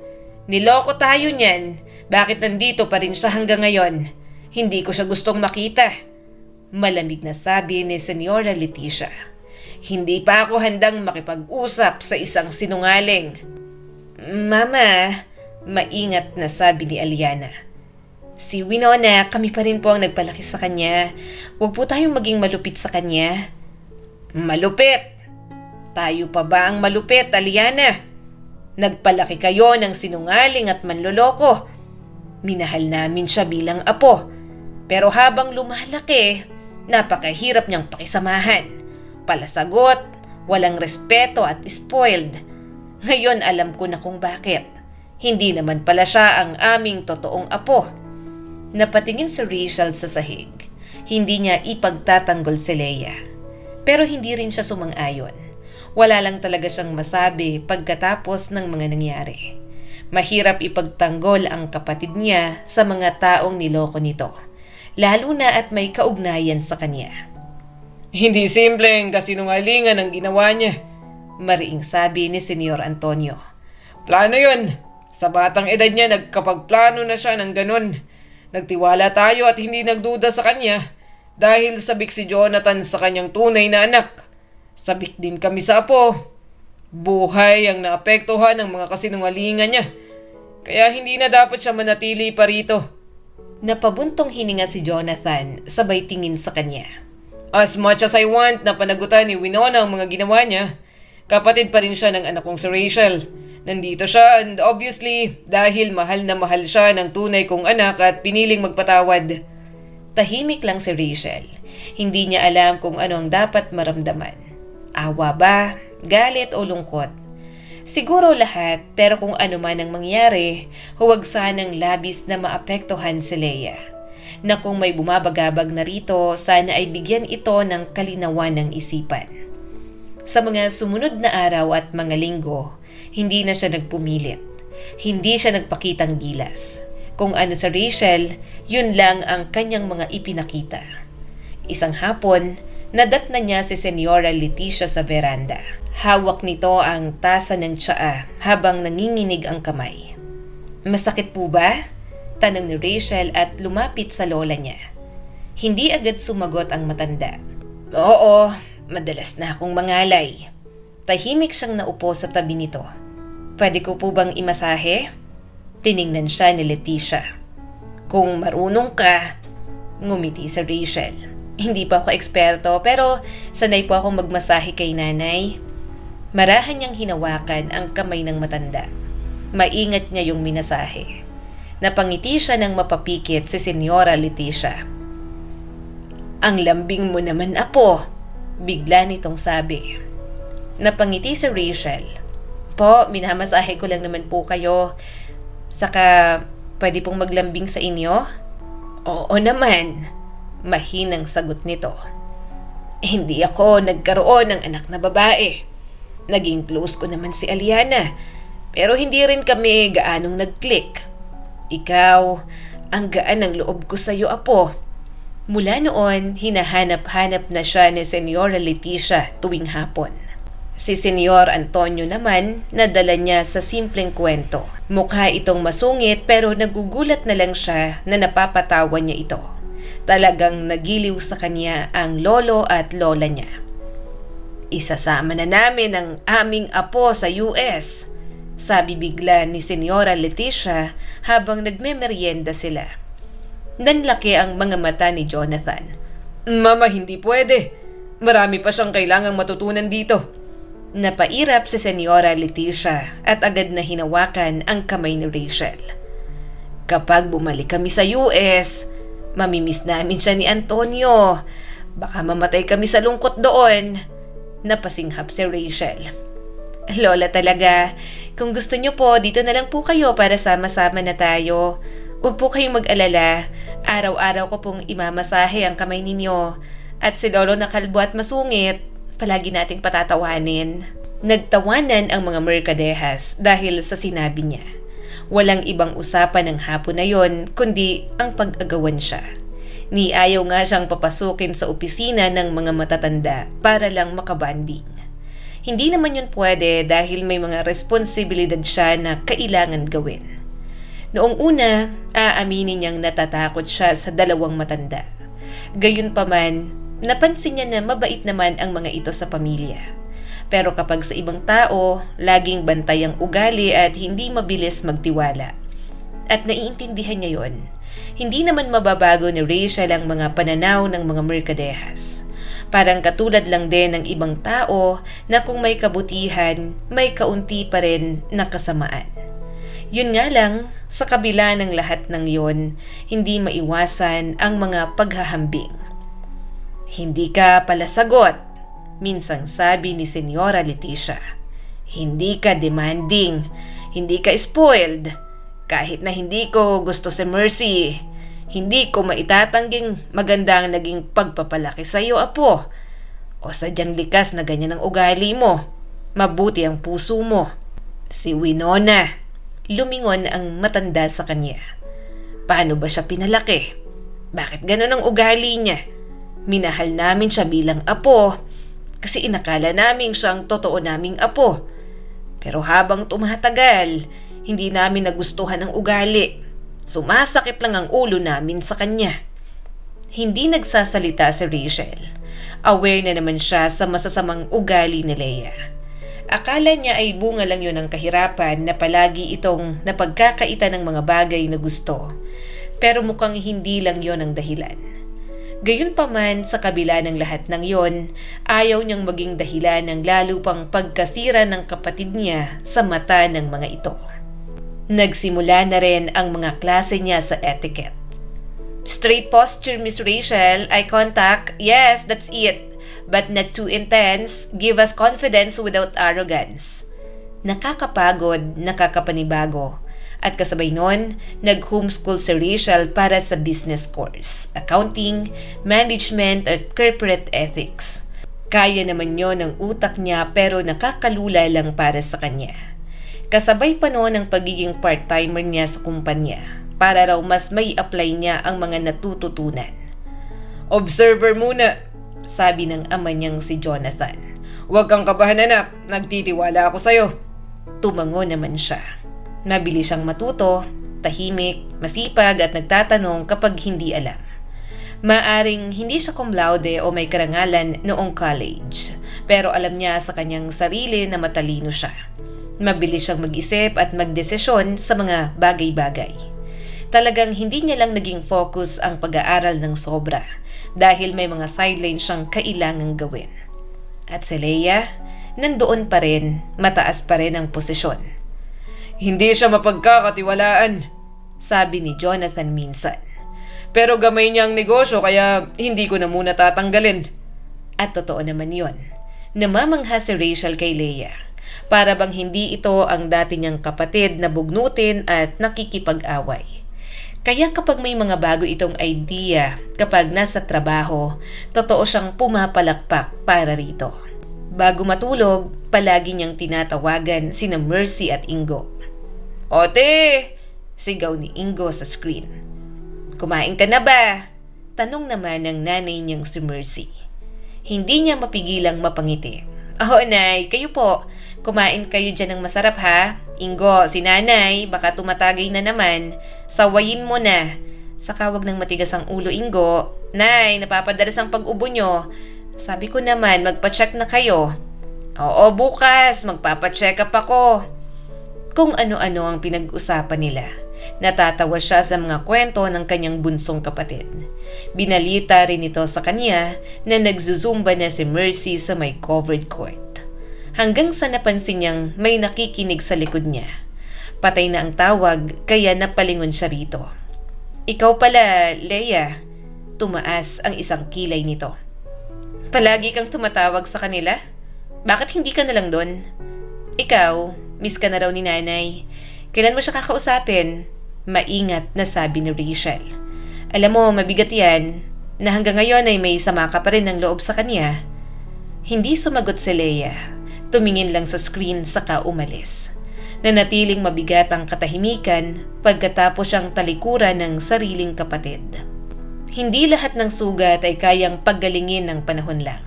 Niloko tayo niyan. Bakit nandito pa rin siya hanggang ngayon? Hindi ko siya gustong makita. Malamig na sabi ni Senyora Leticia. Hindi pa ako handang makipag-usap sa isang sinungaling. Mama, maingat na sabi ni Aliana. Si Winona, kami pa rin po ang nagpalaki sa kanya. Huwag po tayong maging malupit sa kanya. Malupit? Tayo pa ba ang malupit, Aliana? Nagpalaki kayo ng sinungaling at manloloko. Minahal namin siya bilang apo. Pero habang lumalaki, napakahirap niyang pakisamahan. Palasagot, walang respeto at spoiled. Ngayon alam ko na kung bakit. Hindi naman pala siya ang aming totoong apo. Napatingin si Rachel sa sahig. Hindi niya ipagtatanggol si Leia. Pero hindi rin siya sumang-ayon. Wala lang talaga siyang masabi pagkatapos ng mga nangyari. Mahirap ipagtanggol ang kapatid niya sa mga taong niloko nito. Lalo na at may kaugnayan sa kanya. Hindi simpleng kasinungalingan ang ginawa niya, mariing sabi ni Senyor Antonio. Plano yun. Sa batang edad niya nagkapagplano na siya ng ganun. Nagtiwala tayo at hindi nagduda sa kanya dahil sabik si Jonathan sa kanyang tunay na anak. Sabik din kami sa apo. Buhay ang naapektuhan ng mga kasinungalingan niya. Kaya hindi na dapat siya manatili pa rito. Napabuntong hininga si Jonathan, sabay tingin sa kanya. As much as I want na panagutan ni Winona ang mga ginawa niya, kapatid pa rin siya ng anak kong si Rachel. Nandito siya and obviously dahil mahal na mahal siya ng tunay kong anak at piniling magpatawad. Tahimik lang si Rachel. Hindi niya alam kung ano ang dapat maramdaman. Awa ba, galit o lungkot? Siguro lahat, pero kung ano man ang mangyari, huwag sanang labis na maapektuhan si Leia. Na kung may bumabagabag na rito, sana ay bigyan ito ng kalinawan ng isipan. Sa mga sumunod na araw at mga linggo, hindi na siya nagpumilit. Hindi siya nagpakitang gilas. Kung ano sa Rachel, yun lang ang kanyang mga ipinakita. Isang hapon, nadatnan niya si Senyora Leticia sa veranda. Hawak nito ang tasa ng tsaa habang nanginginig ang kamay. Masakit po ba? Tanong ni Rachel at lumapit sa lola niya. Hindi agad sumagot ang matanda. Oo, madalas na akong mangalay. Tahimik siyang naupo sa tabi nito. Pwede ko po bang imasahe? Tiningnan siya ni Leticia. Kung marunong ka, ngumiti si Rachel. Hindi pa ako eksperto pero sanay po akong magmasahe kay nanay. Marahan niyang hinawakan ang kamay ng matanda. Maingat niya yung minasahe. Napangiti siya ng mapapikit si Senyora Leticia. Ang lambing mo naman, apo, bigla nitong sabi. Napangiti si Rachel. Po, minamasahe ko lang naman po kayo. Saka, pwede pong maglambing sa inyo? Oo naman, mahinang sagot nito. Hindi ako nagkaroon ng anak na babae. Naging close ko naman si Aliana, pero hindi rin kami gaanong nag-click. Ikaw, ang gaan ng loob ko sa iyo, apo. Mula noon, hinahanap-hanap na siya ni Senyora Leticia tuwing hapon. Si Senyor Antonio naman, nadala niya sa simpleng kwento. Mukha itong masungit pero nagugulat na lang siya na napapatawa niya ito. Talagang nagiliw sa kanya ang lolo at lola niya. Isasama na namin ang aming apo sa US, sabi bigla ni Senyora Leticia habang nagmemeryenda sila. Nanlaki ang mga mata ni Jonathan. Mama, hindi pwede. Marami pa siyang kailangang matutunan dito. Napairap si Senyora Leticia at agad na hinawakan ang kamay ni Rachel. Kapag bumalik kami sa US, mamimiss namin siya ni Antonio. Baka mamatay kami sa lungkot doon. Napasinghap si Rachel. Lola talaga, kung gusto niyo po, dito na lang po kayo para sama-sama na tayo. Huwag po kayong mag-alala. Araw-araw ko pong imamasahe ang kamay ninyo. At si Lolo na kalbo at masungit, palagi nating patatawanin. Nagtawanan ang mga merkadehas dahil sa sinabi niya. Walang ibang usapan ng hapon na yon kundi ang pag-agawan siya. Ni ayaw nga siyang papasukin sa opisina ng mga matatanda para lang makabanding. Hindi naman yun pwede dahil may mga responsibilidad siya na kailangan gawin. Noong una, aaminin niyang natatakot siya sa dalawang matanda. Gayunpaman, napansin niya na mabait naman ang mga ito sa pamilya. Pero kapag sa ibang tao, laging bantay ang ugali at hindi mabilis magtiwala. At naiintindihan niya yon. Hindi naman mababago ni Rachel ang mga pananaw ng mga merkadehas. Parang katulad lang din ng ibang tao na kung may kabutihan, may kaunti pa rin na kasamaan. Yun nga lang, sa kabila ng lahat ng yon, hindi maiwasan ang mga paghahambing. Hindi ka pala sagot, minsang sabi ni Senyora Leticia. Hindi ka demanding, hindi ka spoiled. Kahit na hindi ko gusto si Mercy, hindi ko maitatangging maganda ang naging pagpapalaki sa iyo, apo. O sadyang likas na ganyan ang ugali mo. Mabuti ang puso mo. Si Winona, lumingon ang matanda sa kanya. Paano ba siya pinalaki? Bakit ganun ang ugali niya? Minahal namin siya bilang apo kasi inakala namin siyang totoo naming apo. Pero habang tumatagal, hindi namin nagustuhan ang ugali. Sumasakit lang ang ulo namin sa kanya. Hindi nagsasalita si Rachel. Aware na naman siya sa masasamang ugali ni Leia. Akala niya ay bunga lang yun ng kahirapan na palagi itong napagkakaitan ng mga bagay na gusto. Pero mukhang hindi lang yon ang dahilan. Gayunpaman, sa kabila ng lahat ng yon, ayaw niyang maging dahilan ng lalo pang pagkasira ng kapatid niya sa mata ng mga ito. Nagsimula na rin ang mga klase niya sa etiquette. Straight posture, Miss Rachel. Eye contact. Yes, that's it. But not too intense. Give us confidence without arrogance. Nakakapagod, nakakapanibago. At kasabay nun, nag-homeschool si Rachel para sa business course, accounting, management at corporate ethics. Kaya naman yon ng utak niya pero nakakalula lang para sa kanya. Kasabay pa noon ang pagiging part-timer niya sa kumpanya para raw mas may apply niya ang mga natututunan. Observer muna, sabi ng ama niyang si Jonathan. Huwag kang kabahan anak, nagtitiwala ako sa'yo. Tumango naman siya. Mabilis siyang matuto, tahimik, masipag at nagtatanong kapag hindi alam. Maaring hindi siya cum laude o may karangalan noong college, pero alam niya sa kanyang sarili na matalino siya. Mabilis siyang mag-isip at magdesisyon sa mga bagay-bagay. Talagang hindi niya lang naging focus ang pag-aaral ng sobra dahil may mga sideline siyang kailangang gawin. At si Leia, nandoon pa rin, mataas pa rin ang posisyon. Hindi siya mapagkakatiwalaan, sabi ni Jonathan minsan. Pero gamay niya ang negosyo kaya hindi ko na muna tatanggalin. At totoo naman yon. Namamangha si Rachel kay Leia. Para bang hindi ito ang dati niyang kapatid na bugnutin at nakikipag-away. Kaya kapag may mga bago itong idea, kapag nasa trabaho, totoo siyang pumapalakpak para rito. Bago matulog, palagi niyang tinatawagan sina Mercy at Ingo. Ote! Sigaw ni Ingo sa screen. Kumain ka na ba? Tanong naman ng nanay niyang si Mercy. Hindi niya mapigilang mapangiti. Oo, Nay, kayo po. Kumain kayo dyan ng masarap ha? Ingo, si nanay, baka tumatagay na naman. Sawayin mo na. Saka wag ng matigas ang ulo, Ingo. Nay, napapadalas ang pag-ubo nyo. Sabi ko naman, magpa-check na kayo. Oo, bukas, magpapa-check up ako. Kung ano-ano ang pinag-usapan nila. Natatawa siya sa mga kwento ng kanyang bunsong kapatid. Binalita rin ito sa kanya na nagzuzumba na si Mercy sa may covered court. Hanggang sa napansin niyang may nakikinig sa likod niya. Patay na ang tawag kaya napalingon siya rito. Ikaw pala, Leia. Tumaas ang isang kilay nito. Palagi kang tumatawag sa kanila? Bakit hindi ka na lang doon? Ikaw, miss ka na raw ni nanay. Kailan mo siya kakausapin? Maingat na sabi ni Rachel. Alam mo, mabigat yan, na hanggang ngayon ay may sama ka pa rin ng loob sa kanya. Hindi sumagot si Leia. Tumingin lang sa screen saka umalis. Nanatiling mabigat ang katahimikan pagkatapos siyang talikuran ng sariling kapatid. Hindi lahat ng sugat ay kayang paggalingin ng panahon lang.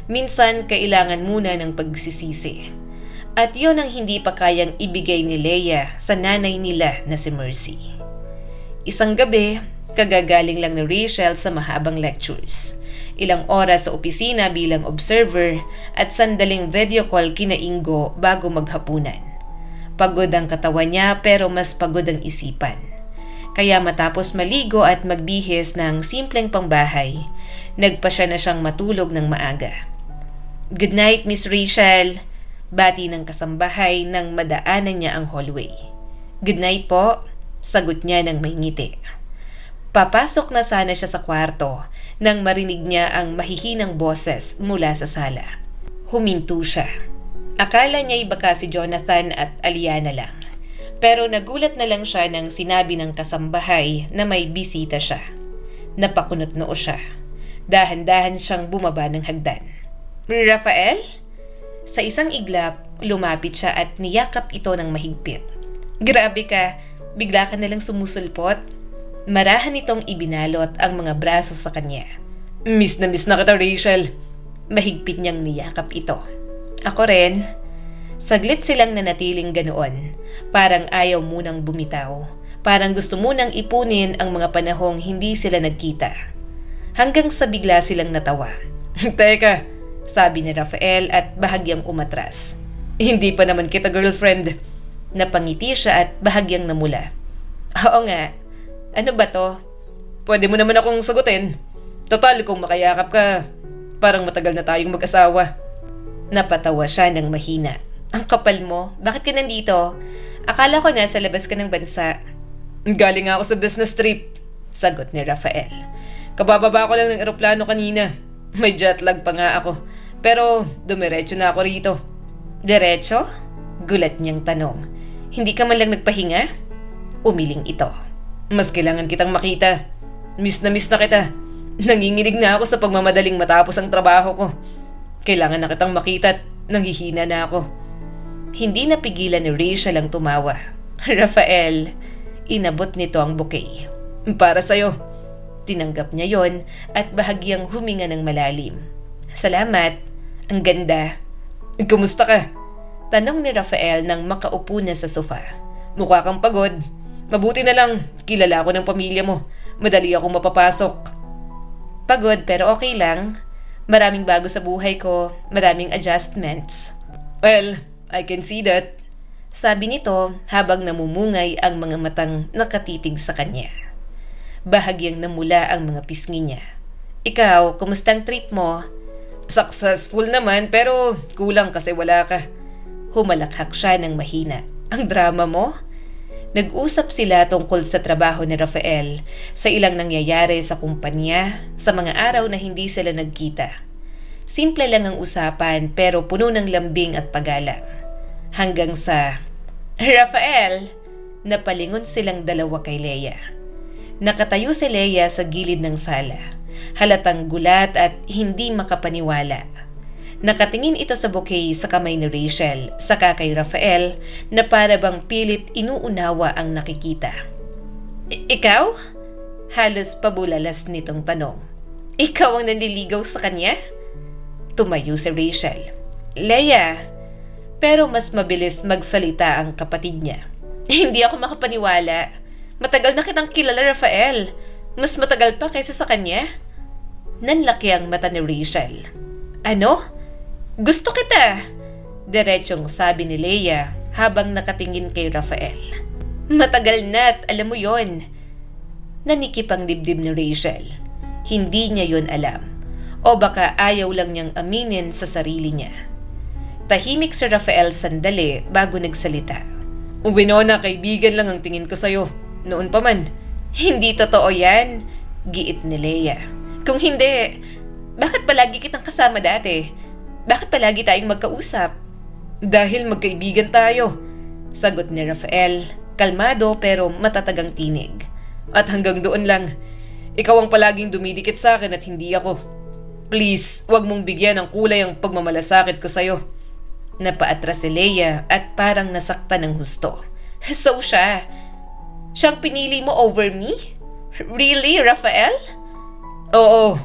Minsan, kailangan muna ng pagsisisi. At yon ang hindi pa kayang ibigay ni Leia sa nanay nila na si Mercy. Isang gabi, kagagaling lang ni Rachel sa mahabang lectures. Ilang oras sa opisina bilang observer at sandaling video call kina Ingo bago maghapunan. Pagod ang katawan niya pero mas pagod ang isipan. Kaya matapos maligo at magbihis ng simpleng pangbahay, nagpasya na siyang matulog ng maaga. Good night, Miss Rachel. Bati ng kasambahay nang madaanan niya ang hallway. Good night po, sagot niya ng may ngiti. Papasok na sana siya sa kwarto nang marinig niya ang mahihinang boses mula sa sala. Huminto siya. Akala niya'y baka si Jonathan at Aliana lang. Pero nagulat na lang siya nang sinabi ng kasambahay na may bisita siya. Napakunot noo siya. Dahan-dahan siyang bumaba ng hagdan. Rafael? Sa isang iglap, lumapit siya at niyakap ito ng mahigpit. Grabe ka, bigla ka nalang sumusulpot. Marahan itong ibinalot ang mga braso sa kanya. Miss na kita, Rachel. Mahigpit niyang niyakap ito. Ako rin. Saglit silang nanatiling ganoon. Parang ayaw munang bumitaw. Parang gusto munang ipunin ang mga panahong hindi sila nagkita. Hanggang sa bigla silang natawa. Teka, sabi ni Rafael at bahagyang umatras. Hindi pa naman kita girlfriend. Napangiti siya at bahagyang namula. Oo nga. Ano ba to? Pwede mo naman akong sagutin. Total, kung makayakap ka, parang matagal na tayong mag-asawa. Napatawa siya ng mahina. Ang kapal mo, bakit ka nandito? Akala ko nasa labas ka ng bansa. Galing nga ako sa business trip, Sagot ni Rafael. Kabababa ko lang ng eroplano kanina. May jet lag pa nga ako. Pero dumiretso na ako rito. Diretso? Gulat niyang tanong. Hindi ka man lang nagpahinga? Umiling ito. Mas kailangan kitang makita. Miss na kita. Nanginginig na ako sa pagmamadaling matapos ang trabaho ko. Kailangan na kitang makita at nanghihina na ako. Hindi napigilan ni Rachel ang tumawa. Rafael, inabot nito ang bouquet. Para sa'yo. Tinanggap niya yon at bahagyang huminga ng malalim. Salamat. Ang ganda. Kumusta ka? Tanong ni Rafael nang makaupo na sa sofa. Mukha kang pagod. Mabuti na lang, kilala ko ng pamilya mo. Madali akong mapapasok. Pagod pero okay lang. Maraming bago sa buhay ko, maraming adjustments. Well, I can see that. Sabi nito habang namumungay ang mga matang nakatitig sa kanya. Bahagyang namula ang mga pisngi niya. Ikaw, kumusta ang trip mo? Successful naman pero kulang kasi wala ka. Humalakhak siya ng mahina. Ang drama mo? Nag-usap sila tungkol sa trabaho ni Rafael, sa ilang nangyayari sa kumpanya, sa mga araw na hindi sila nagkita. Simple lang ang usapan pero puno ng lambing at paggalang. Hanggang sa, Rafael! Napalingon silang dalawa kay Leia. Nakatayo si Leia sa gilid ng sala. Halatang gulat at hindi makapaniwala. Nakatingin ito sa bouquet sa kamay ni Rachel, saka kay Rafael na para bang pilit inuunawa ang nakikita. Ikaw? Halos pabulalas nitong tanong. Ikaw ang nanliligaw sa kanya? Tumayo si Rachel. Leia! Pero mas mabilis magsalita ang kapatid niya. Hindi ako makapaniwala. Matagal na kitang kilala, Rafael. Mas matagal pa kaysa sa kanya. Nanlaki ang mata ni Rachel. Ano? Gusto kita! Diretsyong sabi ni Leia habang nakatingin kay Rafael. Matagal na at alam mo yon. Nanikip ang dibdib ni Rachel. Hindi niya yon alam. O baka ayaw lang niyang aminin sa sarili niya. Tahimik si Rafael sandali bago nagsalita. Winona, kaibigan lang ang tingin ko sa'yo. Noon pa man. Hindi totoo yan, giit ni Leia. Kung hindi, bakit palagi kitang kasama dati? Bakit palagi tayong magkausap? Dahil magkaibigan tayo. Sagot ni Rafael, kalmado pero matatagang tinig. At hanggang doon lang. Ikaw ang palaging dumidikit sa akin at hindi ako. Please, wag mong bigyan ng kulay ang pagmamalasakit ko sa'yo. Napaatras si Leia at parang nasaktan ng husto. So siyang pinili mo over me? Really, Rafael? Oo.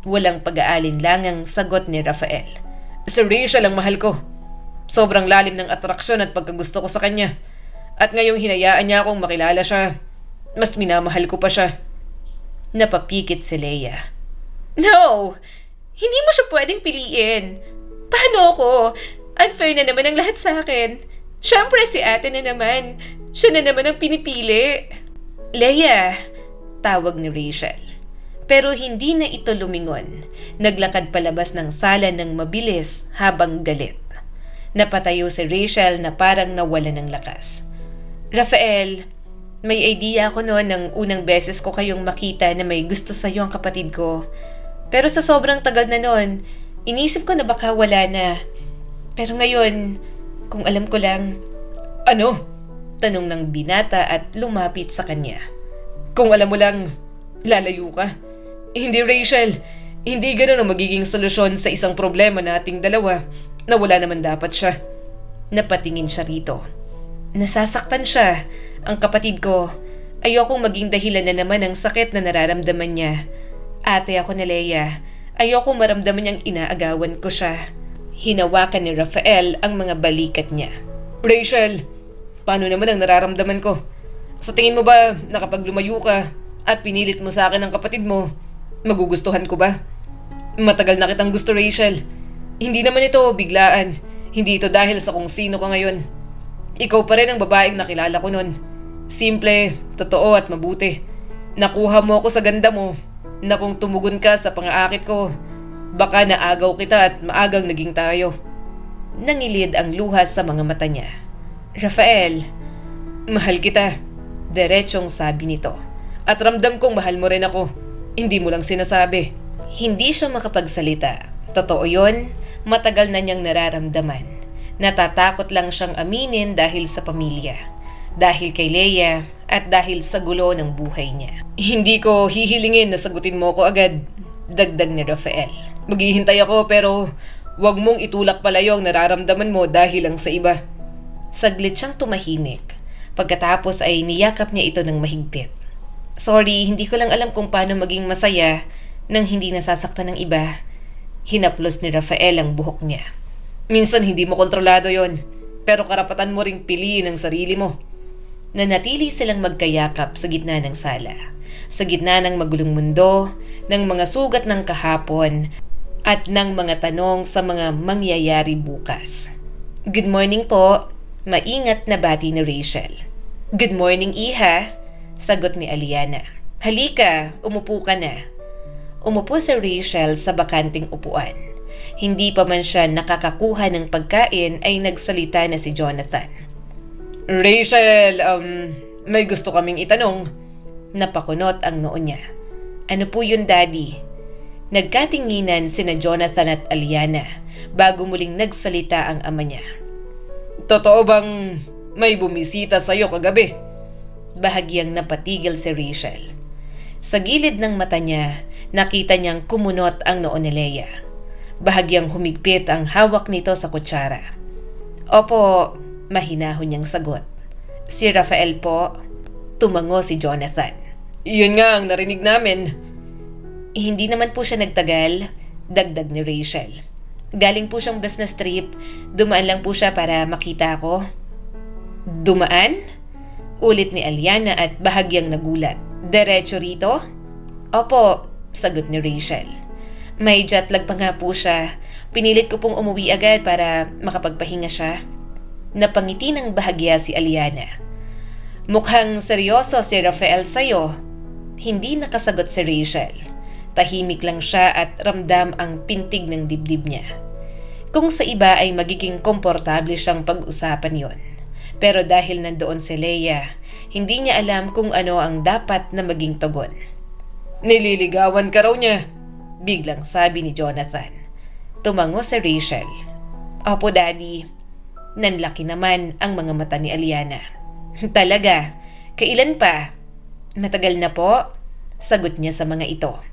Walang pag-aalinlangang sagot ni Rafael. Si Rachel ang mahal ko. Sobrang lalim ng atraksyon at pagkagusto ko sa kanya. At ngayong hinayaan niya akong makilala siya, mas minamahal ko pa siya. Napapikit si Leia. No! Hindi mo siya pwedeng piliin. Paano ako? Unfair na naman ang lahat sa akin. Siyempre si ate na naman. Siya na naman ang pinipili. Leia, tawag ni Rachel. Pero hindi na ito lumingon. Naglakad palabas ng sala ng mabilis habang galit. Napatayo si Rachel na parang nawala ng lakas. Rafael, may idea ako noon ng unang beses ko kayong makita na may gusto sa'yo ang kapatid ko. Pero sa sobrang tagal na noon, inisip ko na baka wala na. Pero ngayon, kung alam ko lang... Ano? Tanong ng binata at lumapit sa kanya. Kung alam mo lang, lalayo ka. Hindi, Rachel. Hindi ganun ang magiging solusyon sa isang problema nating dalawa na wala naman dapat siya. Napatingin siya rito. Nasasaktan siya. Ang kapatid ko. Ayokong maging dahilan na naman ang sakit na nararamdaman niya. Ate ako ni Leia. Ayokong maramdaman niyang inaagawan ko siya. Hinawakan ni Rafael ang mga balikat niya. Rachel, paano naman ang nararamdaman ko? Sa tingin mo ba na kapag lumayo ka at pinilit mo sa akin ang kapatid mo, magugustuhan ko ba? Matagal na kitang gusto, Rachel. Hindi naman ito biglaan. Hindi ito dahil sa kung sino ka ngayon. Ikaw pa rin ang babaeng nakilala ko noon. Simple, totoo at mabuti. Nakuha mo ako sa ganda mo na kung tumugon ka sa pangaakit ko, baka naagaw kita at maagang naging tayo. Nangilid ang luha sa mga mata niya. Rafael, Mahal kita. diretsong sabi nito. At ramdam kong mahal mo rin ako. Hindi mo lang sinasabi. Hindi siya makapagsalita. Totoo yon, matagal na niyang nararamdaman. Natatakot lang siyang aminin dahil sa pamilya, dahil kay Leia at dahil sa gulo ng buhay niya. Hindi ko hihilingin na sagutin mo ko agad. Dagdag ni Rafael. Maghihintay ako pero wag mong itulak palayo ang nararamdaman mo dahil lang sa iba. Saglit siyang tumahimik. Pagkatapos ay niyakap niya ito ng mahigpit. Sorry, hindi ko lang alam kung paano maging masaya nang hindi nasasaktan ng iba. Hinaplos ni Rafael ang buhok niya. Minsan hindi mo kontrolado yon, pero karapatan mo ring piliin ang sarili mo. Nanatili silang magkayakap sa gitna ng sala. Sa gitna ng magulong mundo, ng mga sugat ng kahapon, at ng mga tanong sa mga mangyayari bukas. Good morning po. Maingat na bati ni Rachel. Good morning, Iha. Sagot ni Aliana. Halika, umupo ka na. Umupo si Rachel sa bakanting upuan. Hindi pa man siya nakakakuha ng pagkain ay nagsalita na si Jonathan. Rachel, may gusto kaming itanong. Napakunot ang noo niya. Ano po yun, Daddy? Nagkatinginan sina Jonathan at Aliana bago muling nagsalita ang ama niya. Totoo bang may bumisita sa'yo kagabi? Bahagyang napatigil si Rachel. Sa gilid ng mata niya, nakita niyang kumunot ang noo ni Leia. Bahagyang humigpit ang hawak nito sa kutsara. Opo, mahinahon niyang sagot. Si Rafael po. Tumango si Jonathan. Yun nga ang narinig namin. Hindi naman po siya nagtagal, dagdag ni Rachel. Galing po siyang business trip, dumaan lang po siya para makita ako. Dumaan? Ulit ni Aliana at bahagyang nagulat. Diretso rito? Opo, sagot ni Rachel. May jet lag pa nga po siya. Pinilit ko pong umuwi agad para makapagpahinga siya. Napangiti ng bahagya si Aliana. Mukhang seryoso si Rafael sa'yo. Hindi nakasagot si Rachel. Tahimik lang siya at ramdam ang pintig ng dibdib niya. Kung sa iba ay magiging komportable siyang pag-usapan yon. Pero dahil nandoon si Leia, hindi niya alam kung ano ang dapat na maging tugon. Nililigawan ka raw niya. Biglang sabi ni Jonathan. Tumango si Rachel. Opo, Daddy. Nanlaki naman ang mga mata ni Aliana. Talaga? Kailan pa? Matagal na po? Sagot niya sa mga ito.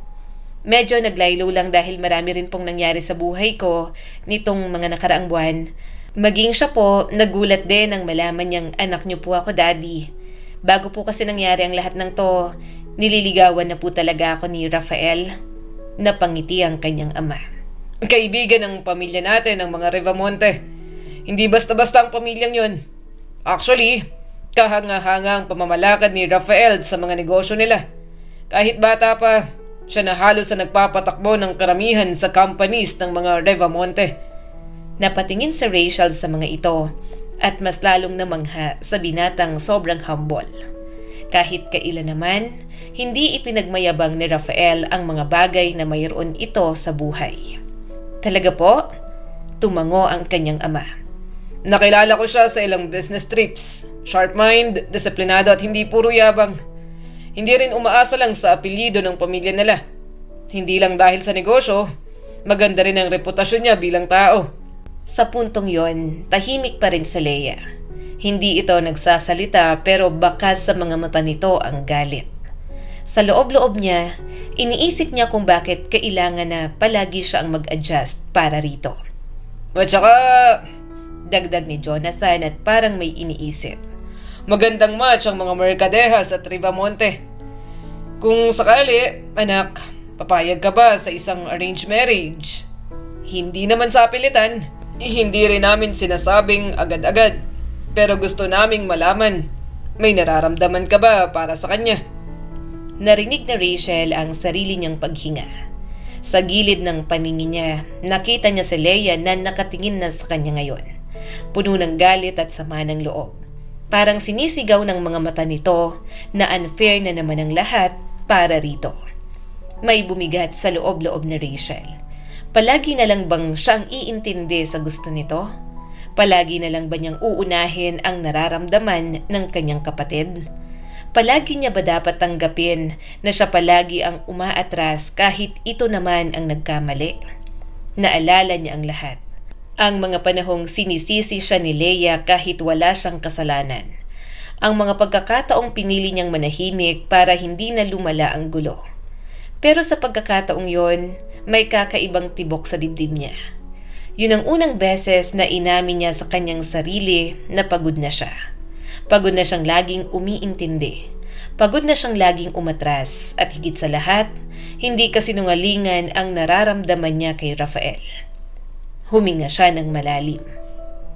Medyo naglaylo lang dahil marami rin pong nangyari sa buhay ko nitong mga nakaraang buwan. Maging siya po, nagulat din nang malaman niyang anak niyo po ako, Daddy. Bago po kasi nangyari ang lahat ng to, nililigawan na po talaga ako ni Rafael. Napangiti ang kanyang ama. Kaibigan ng pamilya natin, ng mga Revamonte. Hindi basta-basta ang pamilyang yon. Actually, kahanga-hanga ang pamamalakad ni Rafael sa mga negosyo nila. Kahit bata pa, siya na halos sa nagpapatakbo ng karamihan sa companies ng mga Revamonte. Napatingin si Rachel sa mga ito at mas lalong namangha sa binatang sobrang humble. Kahit kailan naman, hindi ipinagmayabang ni Rafael ang mga bagay na mayroon ito sa buhay. Talaga po? Tumango ang kanyang ama. Nakilala ko siya sa ilang business trips. Sharp mind, disiplinado at hindi puro yabang. Hindi rin umaasa lang sa apelyido ng pamilya nila. Hindi lang dahil sa negosyo, maganda rin ang reputasyon niya bilang tao. Sa puntong yon, tahimik pa rin si Leia. Hindi ito nagsasalita pero bakas sa mga mata nito ang galit. Sa loob-loob niya, iniisip niya kung bakit kailangan na palagi siya ang mag-adjust para rito. At saka, dagdag ni Jonathan at parang may iniisip. Magandang match ang mga Mercadejas at Rivamonte. Kung sakali, anak, papayag ka ba sa isang arranged marriage? Hindi naman sa pilitan. Hindi rin namin sinasabing agad-agad. Pero gusto naming malaman, may nararamdaman ka ba para sa kanya? Narinig ni Rachel ang sarili niyang paghinga. Sa gilid ng paningin niya, nakita niya si Leia na nakatingin na sa kanya ngayon. Puno ng galit at sama ng loob. Parang sinisigaw ng mga mata nito na unfair na naman ang lahat para rito. May bumigat sa loob-loob ni Rachel. Palagi na lang bang siya ang iintindi sa gusto nito? Palagi na lang ba niyang uunahin ang nararamdaman ng kanyang kapatid? Palagi niya ba dapat tanggapin na siya palagi ang umaatras kahit ito naman ang nagkamali? Naalala niya ang lahat. Ang mga panahong sinisisi siya ni Leia kahit wala siyang kasalanan. Ang mga pagkakataong pinili niyang manahimik para hindi na lumala ang gulo. Pero sa pagkakataong yon, may kakaibang tibok sa dibdib niya. Yun ang unang beses na inamin niya sa kanyang sarili na pagod na siya. Pagod na siyang laging umiintindi. Pagod na siyang laging umatras at higit sa lahat, hindi kasinungalingan ang nararamdaman niya kay Rafael. Huminga siya ng malalim.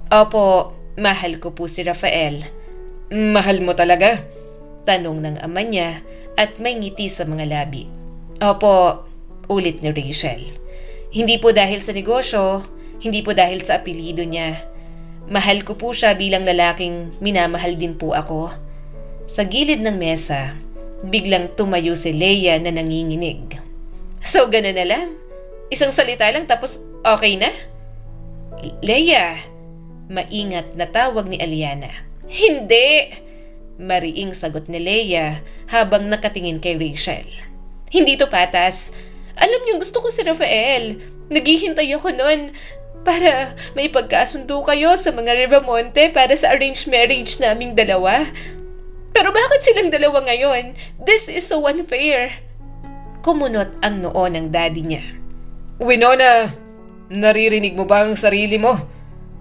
Opo, mahal ko po si Rafael. Mahal mo talaga? Tanong ng ama niya at may ngiti sa mga labi. Opo, ulit ni Rachel. Hindi po dahil sa negosyo, hindi po dahil sa apelyido niya. Mahal ko po siya bilang lalaking minamahal din po ako. Sa gilid ng mesa, biglang tumayo si Leia na nanginginig. So gano'n na lang? Isang salita lang tapos okay na? Leia, maingat na tawag ni Aliana. Hindi! Mariing sagot ni Leia habang nakatingin kay Rachel. Hindi to patas. Alam niyong gusto ko si Rafael. Naghihintay ako noon para may pagkasundo kayo sa mga Rivamonte para sa arranged marriage naming dalawa. Pero bakit silang dalawa ngayon? This is so unfair. Kumunot ang noo ng daddy niya. Winona, naririnig mo ba ang sarili mo?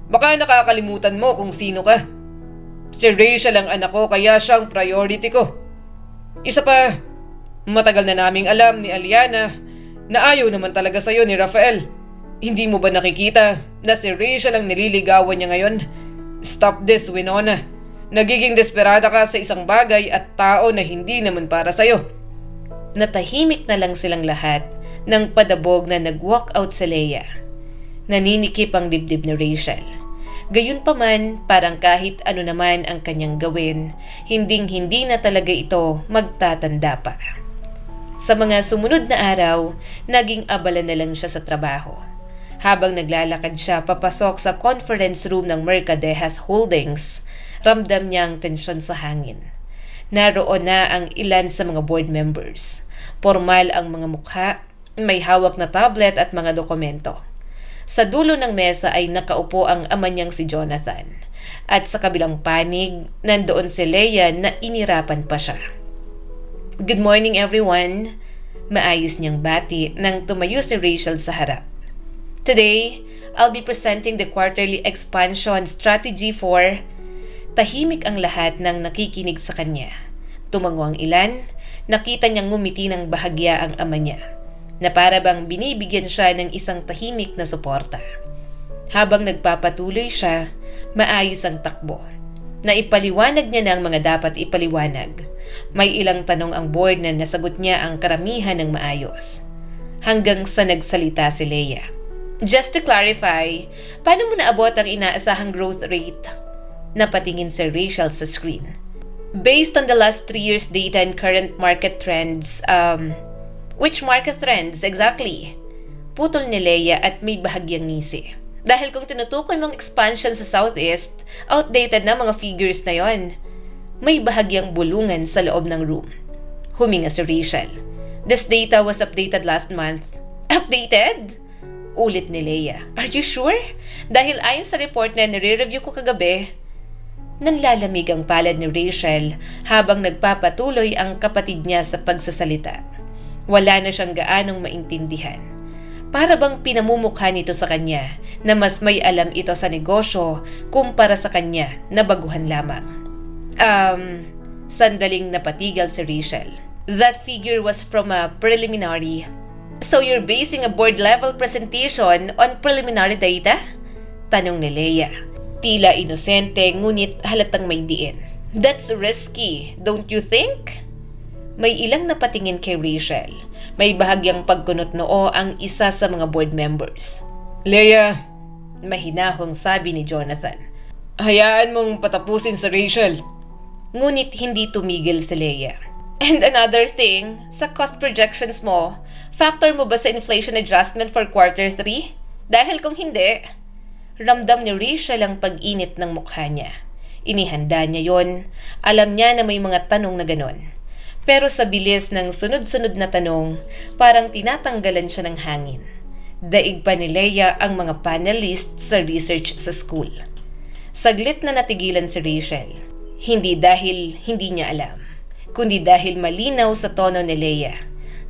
Baka nakakalimutan mo kung sino ka. Si Rachel ang anak ko kaya siya ang priority ko. Isa pa, matagal na naming alam ni Aliana na ayaw naman talaga sa'yo ni Rafael. Hindi mo ba nakikita na si Rachel ang nililigawan niya ngayon? Stop this, Winona. Nagiging desperada ka sa isang bagay at tao na hindi naman para sa'yo. Natahimik na lang silang lahat nang padabog na nag-walk out si Leia. Naninikip ang dibdib ni Rachel. Gayunpaman, parang kahit ano naman ang kanyang gawin, hinding-hindi na talaga ito magtatanda pa. Sa mga sumunod na araw, naging abala na lang siya sa trabaho. Habang naglalakad siya papasok sa conference room ng Mercadejas Holdings, ramdam niya ang tensyon sa hangin. Naroon na ang ilan sa mga board members. Formal ang mga mukha, may hawak na tablet at mga dokumento. Sa dulo ng mesa ay nakaupo ang ama niyang si Jonathan. At sa kabilang panig, nandoon si Leia na inirapan pa siya. Good morning everyone. Maayos niyang bati nang tumayo si Rachel sa harap. Today, I'll be presenting the quarterly expansion strategy for... Tahimik ang lahat ng nakikinig sa kanya. Tumango ang ilan, nakita niyang ngumiti ng bahagya ang ama niya, na para bang binibigyan siya ng isang tahimik na suporta. Habang nagpapatuloy siya, maayos ang takbo. Naipaliwanag niya na ang mga dapat ipaliwanag. May ilang tanong ang board na nasagot niya ang karamihan ng maayos. Hanggang sa nagsalita si Leia. Just to clarify, paano mo naabot ang inaasahang growth rate? Napatingin si Rachel sa screen. Based on the last 3 years data and current market trends, which market trends exactly? Putol ni Leia at may bahagyang ngisi. Dahil kung tinutukoy mong expansion sa Southeast, outdated na mga figures na yon. May bahagyang bulungan sa loob ng room. Huminga si Rachel. This data was updated last month. Updated? Ulit ni Leia. Are you sure? Dahil ayon sa report na nire-review ko kagabi, nanlalamig ang palad ni Rachel habang nagpapatuloy ang kapatid niya sa pagsasalita. Wala na siyang gaanong maintindihan. Para bang pinamumukha nito sa kanya na mas may alam ito sa negosyo kumpara sa kanya na baguhan lamang. Sandaling napatigal si Rachel. That figure was from a preliminary. So you're basing a board level presentation on preliminary data? Tanong ni Leia. Tila inosente ngunit halatang may diin. That's risky, don't you think? May ilang napatingin kay Rachel. May bahagyang pagkunot noo ang isa sa mga board members. Leia, Mahinahong sabi ni Jonathan. hayaan mong patapusin sa Rachel. Ngunit hindi tumigil si Leia. And another thing, sa cost projections mo, factor mo ba sa inflation adjustment for quarter 3? Dahil kung hindi, ramdam ni Rachel ang pag-init ng mukha niya. Inihanda niya yon. Alam niya na may mga tanong na ganon. Pero sa bilis ng sunod-sunod na tanong, parang tinatanggalan siya ng hangin. Daig pa ni Leia ang mga panelists sa research sa school. Saglit na natigilan si Rachel. Hindi dahil hindi niya alam, kundi dahil malinaw sa tono ni Leia.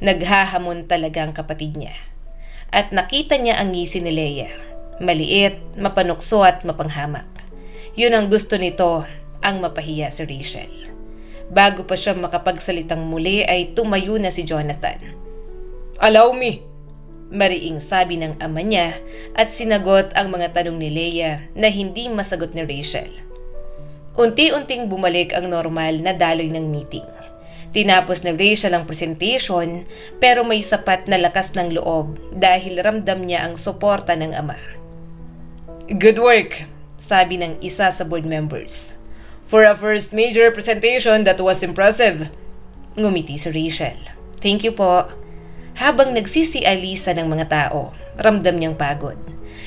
Naghahamon talaga ang kapatid niya. At nakita niya ang ngisi ni Leia. Maliit, mapanukso at mapanghamak. Yun ang gusto nito, ang mapahiya si Rachel. Bago pa siya makapagsalitang muli ay tumayo na si Jonathan. Allow me. Mariing sabi ng ama niya at sinagot ang mga tanong ni Leia na hindi masagot ni Rachel. Unti-unting bumalik ang normal na daloy ng meeting. Tinapos na Rachel ang presentation pero may sapat na lakas ng loob dahil ramdam niya ang suporta ng ama. Good work, Sabi ng isa sa board members. for a first major presentation that was impressive. Ngumiti si Rachel. Thank you po. Habang nagsisialisa ng mga tao, ramdam niyang pagod.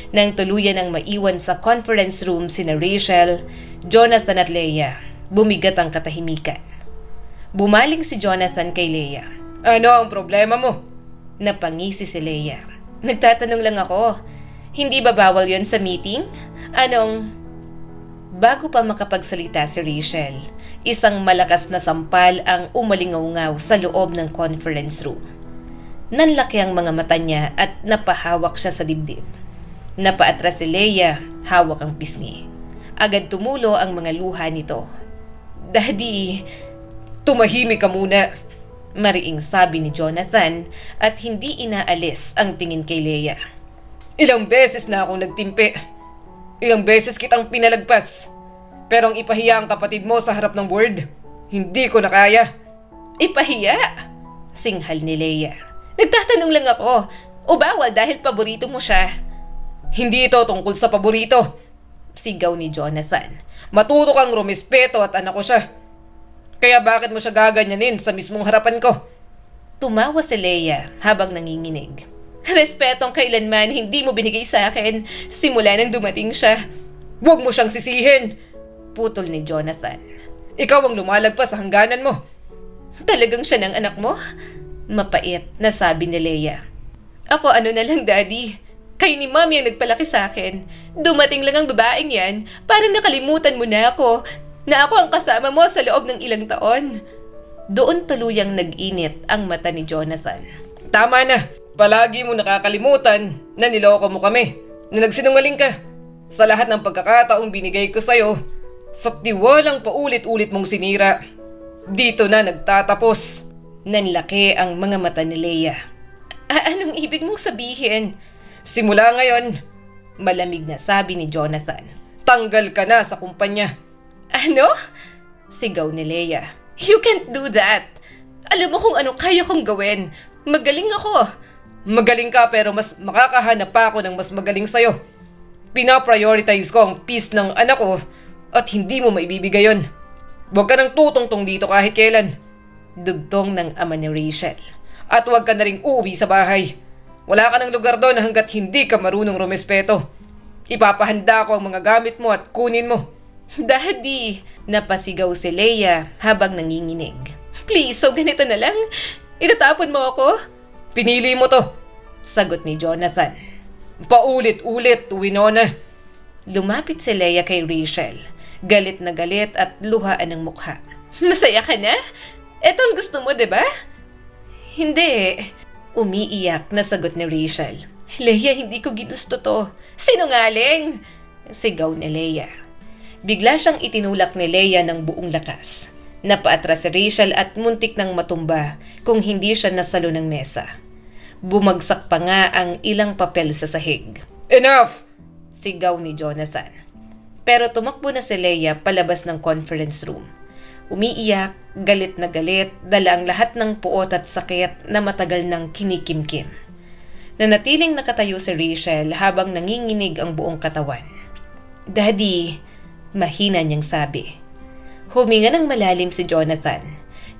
Nang tuluyan ang maiwan sa conference room sina Rachel, Jonathan at Leia, bumigat ang katahimikan. Bumaling si Jonathan kay Leia. Ano ang problema mo? Napangisi si Leia. Nagtatanong lang ako, hindi ba bawal yon sa meeting? Bago pa makapagsalita si Rachel, isang malakas na sampal ang umalingaw-ngaw sa loob ng conference room. Nanlaki ang mga mata niya at napahawak siya sa dibdib. Napaatras si Leia, hawak ang pisngi. Agad tumulo ang mga luha nito. Daddy, Tumahimik ka muna. mariing sabi ni Jonathan at hindi inaalis ang tingin kay Leia. Ilang beses na akong nagtimpi. Ilang beses kitang pinalagpas. Pero ang ipahiya ang kapatid mo sa harap ng board, hindi ko na kaya. Ipahiya? Singhal ni Leia. Nagtatanong lang ako, o bawal dahil paborito mo siya? Hindi ito tungkol sa paborito. Sigaw ni Jonathan. Matuto kang rumispeto at anak ko siya. Kaya bakit mo siya gaganyanin sa mismong harapan ko? Tumawa si Leia habang nanginginig. Respetong kailanman hindi mo binigay sa akin simula nang dumating siya. Huwag mo siyang sisihin. Putol ni Jonathan. Ikaw ang lumalagpas sa hangganan mo. Talagang siya ng anak mo? Mapait na sabi ni Leia. Ako ano na lang, Daddy. Kayo ni Mommy ang nagpalaki sa akin. Dumating lang ang babaeng yan, parang nakalimutan mo na ako ang kasama mo sa loob ng ilang taon. Doon tuluyang nag-init ang mata ni Jonathan. Tama na. Palagi mo nakakalimutan na niloko mo kami, na nagsinungaling ka. Sa lahat ng pagkakataong binigay ko sa'yo, sa tiwalang paulit-ulit mong sinira. Dito na nagtatapos. Nanlaki ang mga mata ni Leia. Anong ibig mong sabihin? Simula ngayon, Malamig na sabi ni Jonathan. tanggal ka na sa kumpanya. Ano? Sigaw ni Leia. You can't do that. Alam mo kung ano kaya kong gawin. Magaling ako. Magaling ka pero mas makakahanap pa ako ng mas magaling sa'yo. Pinaprioritize ko ang peace ng anak ko at hindi mo maibibigay yon. Huwag ka nang tutungtong dito kahit kailan. Dugtong ng ama ni Rachel. At huwag ka na ring uuwi sa bahay. Wala ka ng lugar doon hanggat hindi ka marunong rumespeto. Ipapahanda ko ang mga gamit mo at kunin mo. Daddy! Napasigaw si Leia habang nanginginig. Please, so ganito na lang? Itatapon mo ako? Pinili mo to. Sagot ni Jonathan. Paulit-ulit, Winona. Lumapit si Leia kay Rachel. Galit na galit at luhaan ng mukha. Masaya ka na? Ito ang gusto mo, diba? Hindi. Umiiyak na sagot ni Rachel. Leia, hindi ko ginusto to. Sinungaling! Sigaw ni Leia. Bigla siyang itinulak ni Leia ng buong lakas. Napaatras si Rachel at muntik nang matumba kung hindi siya nasalo ng mesa. Bumagsak pa nga ang ilang papel sa sahig. Enough! Sigaw ni Jonathan. Pero tumakbo na si Leia palabas ng conference room. Umiiyak, galit na galit, dala ang lahat ng puot at sakit na matagal nang kinikimkim. Nanatiling nakatayo si Rachel habang nanginginig ang buong katawan. "Daddy," mahina niyang sabi. Huminga ng malalim si Jonathan.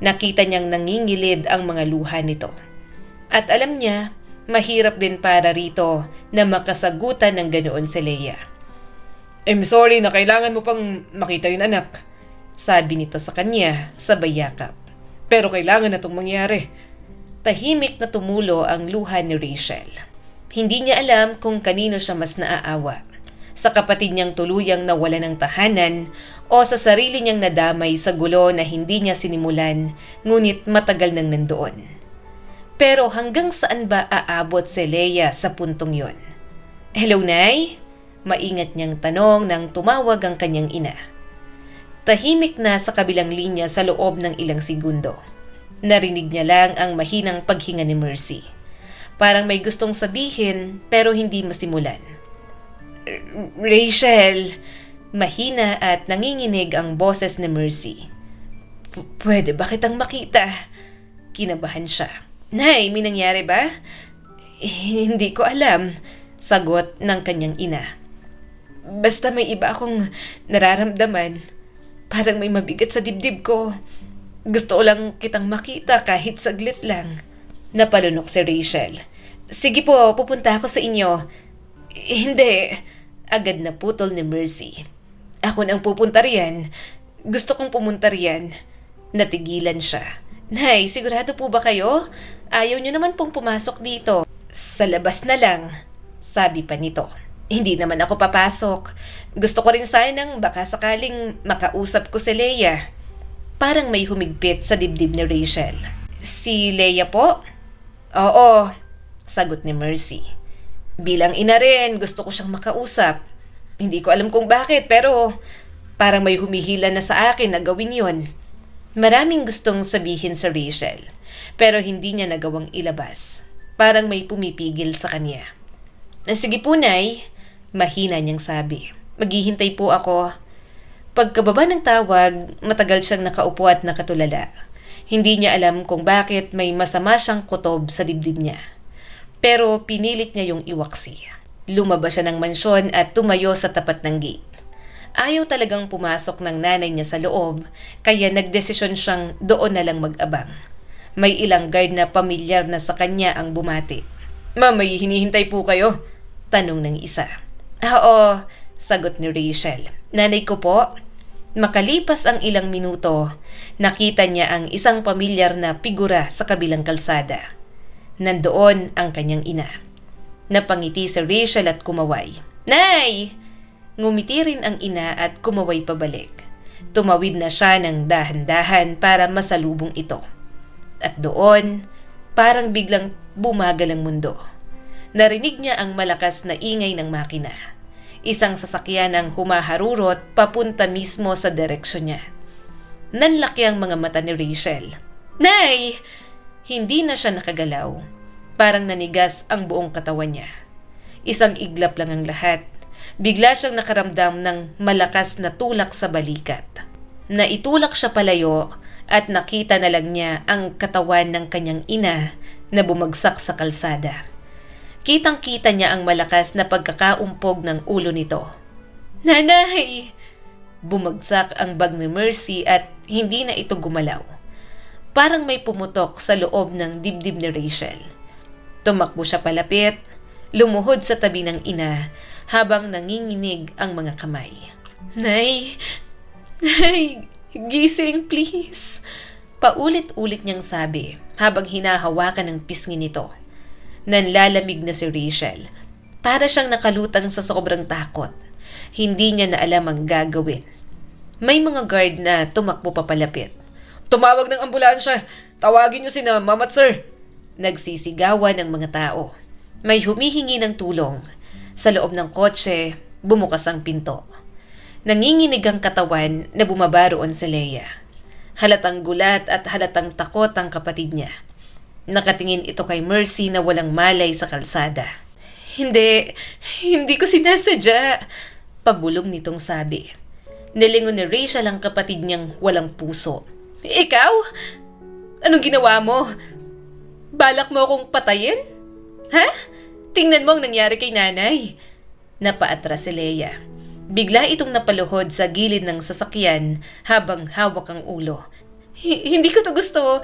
Nakita niyang nangingilid ang mga luha nito. At alam niya, mahirap din para rito na makasagutan ng ganoon si Leia. I'm sorry na kailangan mo pang makita yun, anak. Sabi nito sa kanya, sabay yakap. Pero kailangan na itong mangyari. Tahimik na tumulo ang luha ni Rachel. Hindi niya alam kung kanino siya mas naaawa. Sa kapatid niyang tuluyang nawala ng tahanan o sa sarili niyang nadamay sa gulo na hindi niya sinimulan ngunit matagal nang nandoon. Pero hanggang saan ba aabot si Leia sa puntong yon? "Hello, Nay?" Maingat niyang tanong nang tumawag ang kanyang ina. Tahimik na sa kabilang linya sa loob ng ilang segundo. Narinig niya lang ang mahinang paghinga ni Mercy. Parang may gustong sabihin pero hindi masimulan. "Rachel!" Mahina at nanginginig ang boses ni Mercy. Pwede ba kitang makita?" Kinabahan siya. "Nay, may nangyari ba?" Hindi ko alam," sagot ng kanyang ina. "Basta may iba akong nararamdaman. Parang may mabigat sa dibdib ko. Gusto ko lang kitang makita kahit saglit lang." Napalunok si Rachel. "Sige po, pupunta ako sa inyo." "Hindi," agad na putol ni Mercy. "Ako nang pupunta riyan. Gusto kong pumunta riyan." Natigilan siya. "Nay, sigurado po ba kayo? Ayaw niyo naman pong pumasok dito." "Sa labas na lang," sabi pa nito. "Hindi naman ako papasok. Gusto ko rin sanang baka sakaling makausap ko si Leia." Parang may humigpit sa dibdib ni Rachel. "Si Leia po?" "Oo," sagot ni Mercy. "Bilang ina rin, gusto ko siyang makausap. Hindi ko alam kung bakit pero parang may humihila na sa akin na gawin yon." Maraming gustong sabihin sa Rachel pero hindi niya nagawang ilabas. Parang may pumipigil sa kanya. "Sige po, Nay," mahina niyang sabi. "Maghihintay po ako." Pagkababa ng tawag, matagal siyang nakaupo at nakatulala. Hindi niya alam kung bakit may masama siyang kutob sa dibdib niya. Pero pinilit niya yung iwaksi. Lumabas siya ng mansyon at tumayo sa tapat ng gate. Ayaw talagang pumasok ng nanay niya sa loob, kaya nagdesisyon siyang doon na lang mag-abang. May ilang guard na pamilyar na sa kanya ang bumati. "Ma'am, may hinihintay po kayo?" Tanong ng isa. "Oo," sagot ni Rachel. "Nanay ko po." Makalipas ang ilang minuto, nakita niya ang isang pamilyar na figura sa kabilang kalsada. Nandoon ang kanyang ina. Napangiti si Rachel at kumaway. "Nay!" Ngumiti rin ang ina at kumaway pabalik. Tumawid na siya ng dahan-dahan para masalubong ito. At doon, parang biglang bumagal ang mundo. Narinig niya ang malakas na ingay ng makina. Isang sasakyan ang humaharurot papunta mismo sa direksyon niya. Nanlaki ang mga mata ni Rachel. "Nay!" Hindi na siya nakagalaw. Parang nanigas ang buong katawan niya. Isang iglap lang ang lahat. Bigla siyang nakaramdam ng malakas na tulak sa balikat. Naitulak siya palayo at nakita na lang niya ang katawan ng kanyang ina na bumagsak sa kalsada. Kitang-kita niya ang malakas na pagkakaumpog ng ulo nito. "Nanay!" Bumagsak ang bag ni Mercy at hindi na ito gumalaw. Parang may pumutok sa loob ng dibdib ni Rachel. Tumakbo siya palapit, lumuhod sa tabi ng ina habang nanginginig ang mga kamay. "Nay! Nay! Gising, please!" Paulit-ulit niyang sabi habang hinahawakan ng pisngi nito. Nanlalamig na si Rachel. Para siyang nakalutang sa sobrang takot. Hindi niya na alam ang gagawin. May mga guard na tumakbo papalapit. "Tumawag ng ambulansya! Tawagin niyo sina ma'am at sir!" Nagsisigawan ng mga tao. May humihingi ng tulong. Sa loob ng kotse, bumukas ang pinto. Nanginginig ang katawan na bumaba roon si Leia. Halatang gulat at halatang takot ang kapatid niya. Nakatingin ito kay Mercy na walang malay sa kalsada. Hindi ko sinasadya," pabulong nitong sabi. Nilingon ni Rachel ang kapatid niyang walang puso. Ikaw? Anong ginawa mo? Balak mo akong patayin? Ha? Tingnan mo ang nangyari kay nanay. Napaatras si Leia. Bigla itong napaluhod sa gilid ng sasakyan habang hawak ang ulo. Hindi ko to gusto.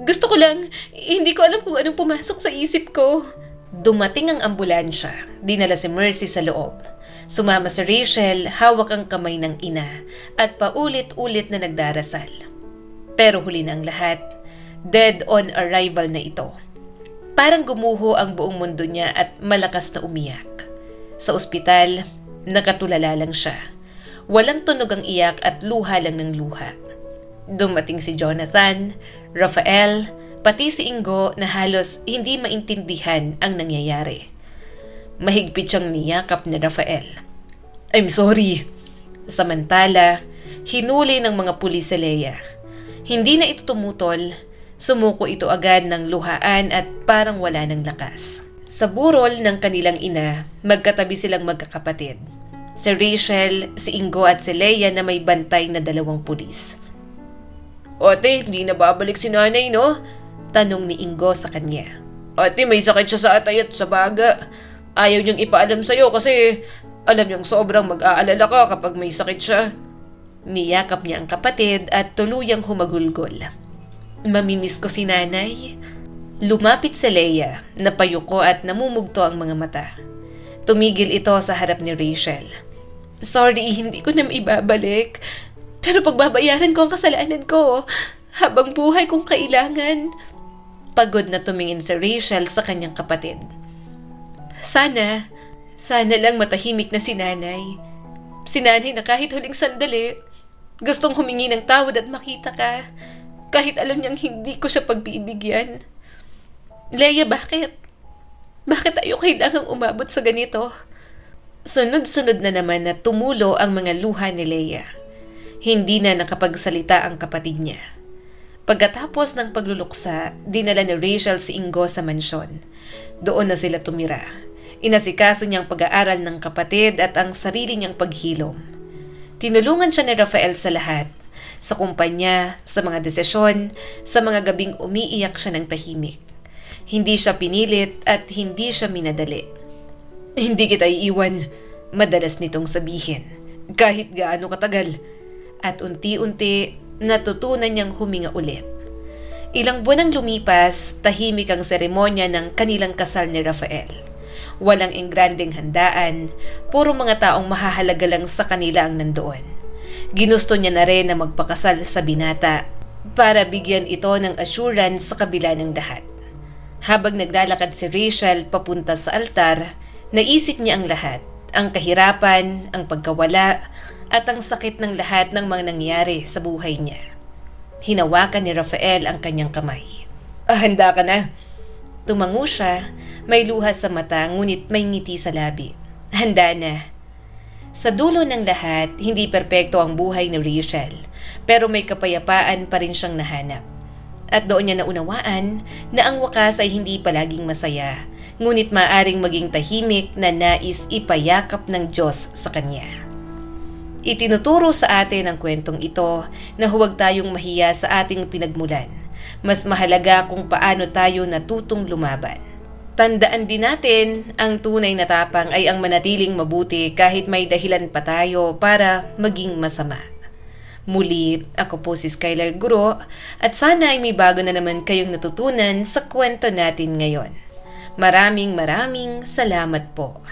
Gusto ko lang, hindi ko alam kung anong pumasok sa isip ko. Dumating ang ambulansya. Dinala si Mercy sa loob. Sumama si Rachel, hawak ang kamay ng ina at paulit-ulit na nagdarasal. Pero huli na ang lahat, dead on arrival na ito. Parang gumuho ang buong mundo niya at malakas na umiyak. Sa ospital, nakatulala lang siya. Walang tunog ang iyak at luha lang ng luha. Dumating si Jonathan, Rafael, pati si Ingo na halos hindi maintindihan ang nangyayari. Mahigpit siyang niyakap ni Rafael. I'm sorry. Samantala, hinuli ng mga pulis si Leia. Hindi na ito tumutol, sumuko ito agad ng luhaan at parang wala ng lakas. Sa burol ng kanilang ina, magkatabi silang magkakapatid. Si Rachel, si Ingo at si Leia na may bantay na 2 pulis. Ate, hindi na babalik si nanay, no? Tanong ni Ingo sa kanya. Ate, may sakit siya sa atay at sa baga. Ayaw niyang ipaalam sa'yo kasi alam niyang sobrang mag-aalala ka kapag may sakit siya. Niyakap niya ang kapatid at tuluyang humagulgol. Mamimiss ko si nanay. Lumapit si Leia, napayuko at namumugto ang mga mata. Tumigil ito sa harap ni Rachel. Sorry, hindi ko na maibabalik. Pero pagbabayaran ko ang kasalanan ko habang buhay kong kailangan. Pagod na tumingin si Rachel sa kanyang kapatid. Sana lang matahimik na si nanay. Si nanay na kahit huling sandali, gustong humingi ng tawad at makita ka. Kahit alam niyang hindi ko siya pagbibigyan. Leia, bakit? Bakit tayo kailangang umabot sa ganito? Sunod-sunod na naman na tumulo ang mga luha ni Leia. Hindi na nakapagsalita ang kapatid niya. Pagkatapos ng pagluluksa, dinala ni Rachel si Ingo sa mansyon. Doon na sila tumira. Inasikaso niyang pag-aaral ng kapatid at ang sarili niyang paghilom. Tinulungan siya ni Rafael sa lahat. Sa kumpanya, sa mga desisyon, sa mga gabing umiiyak siya ng tahimik. Hindi siya pinilit at hindi siya minadali. Hindi kita iiwan, madalas nitong sabihin. Kahit gaano katagal. At unti-unti, natutunan niyang huminga ulit. Ilang buwan ang lumipas, tahimik ang seremonya ng kanilang kasal ni Rafael. Walang engrandeng handaan, puro mga taong mahahalaga lang sa kanila ang nandoon. Ginusto niya na rin na magpakasal sa binata para bigyan ito ng assurance sa kabila ng lahat. Habang naglalakad si Rachel papunta sa altar, naisip niya ang lahat, ang kahirapan, ang pagkawala, at ang sakit ng lahat ng mga nangyari sa buhay niya. Hinawakan ni Rafael ang kanyang kamay. Handa ka na? Tumango siya, may luha sa mata ngunit may ngiti sa labi. Handa na. Sa dulo ng lahat, hindi perpekto ang buhay ni Rachel, pero may kapayapaan pa rin siyang nahanap. At doon niya naunawaan na ang wakas ay hindi palaging masaya, ngunit maaring maging tahimik na nais ipayakap ng Diyos sa kanya. Itinuturo sa atin ang kwentong ito na huwag tayong mahiya sa ating pinagmulan. Mas mahalaga kung paano tayo natutong lumaban. Tandaan din natin, ang tunay na tapang ay ang manatiling mabuti kahit may dahilan pa tayo para maging masama. Muli, ako po si Skylar Guro at sana ay may bago na naman kayong natutunan sa kwento natin ngayon. Maraming salamat po.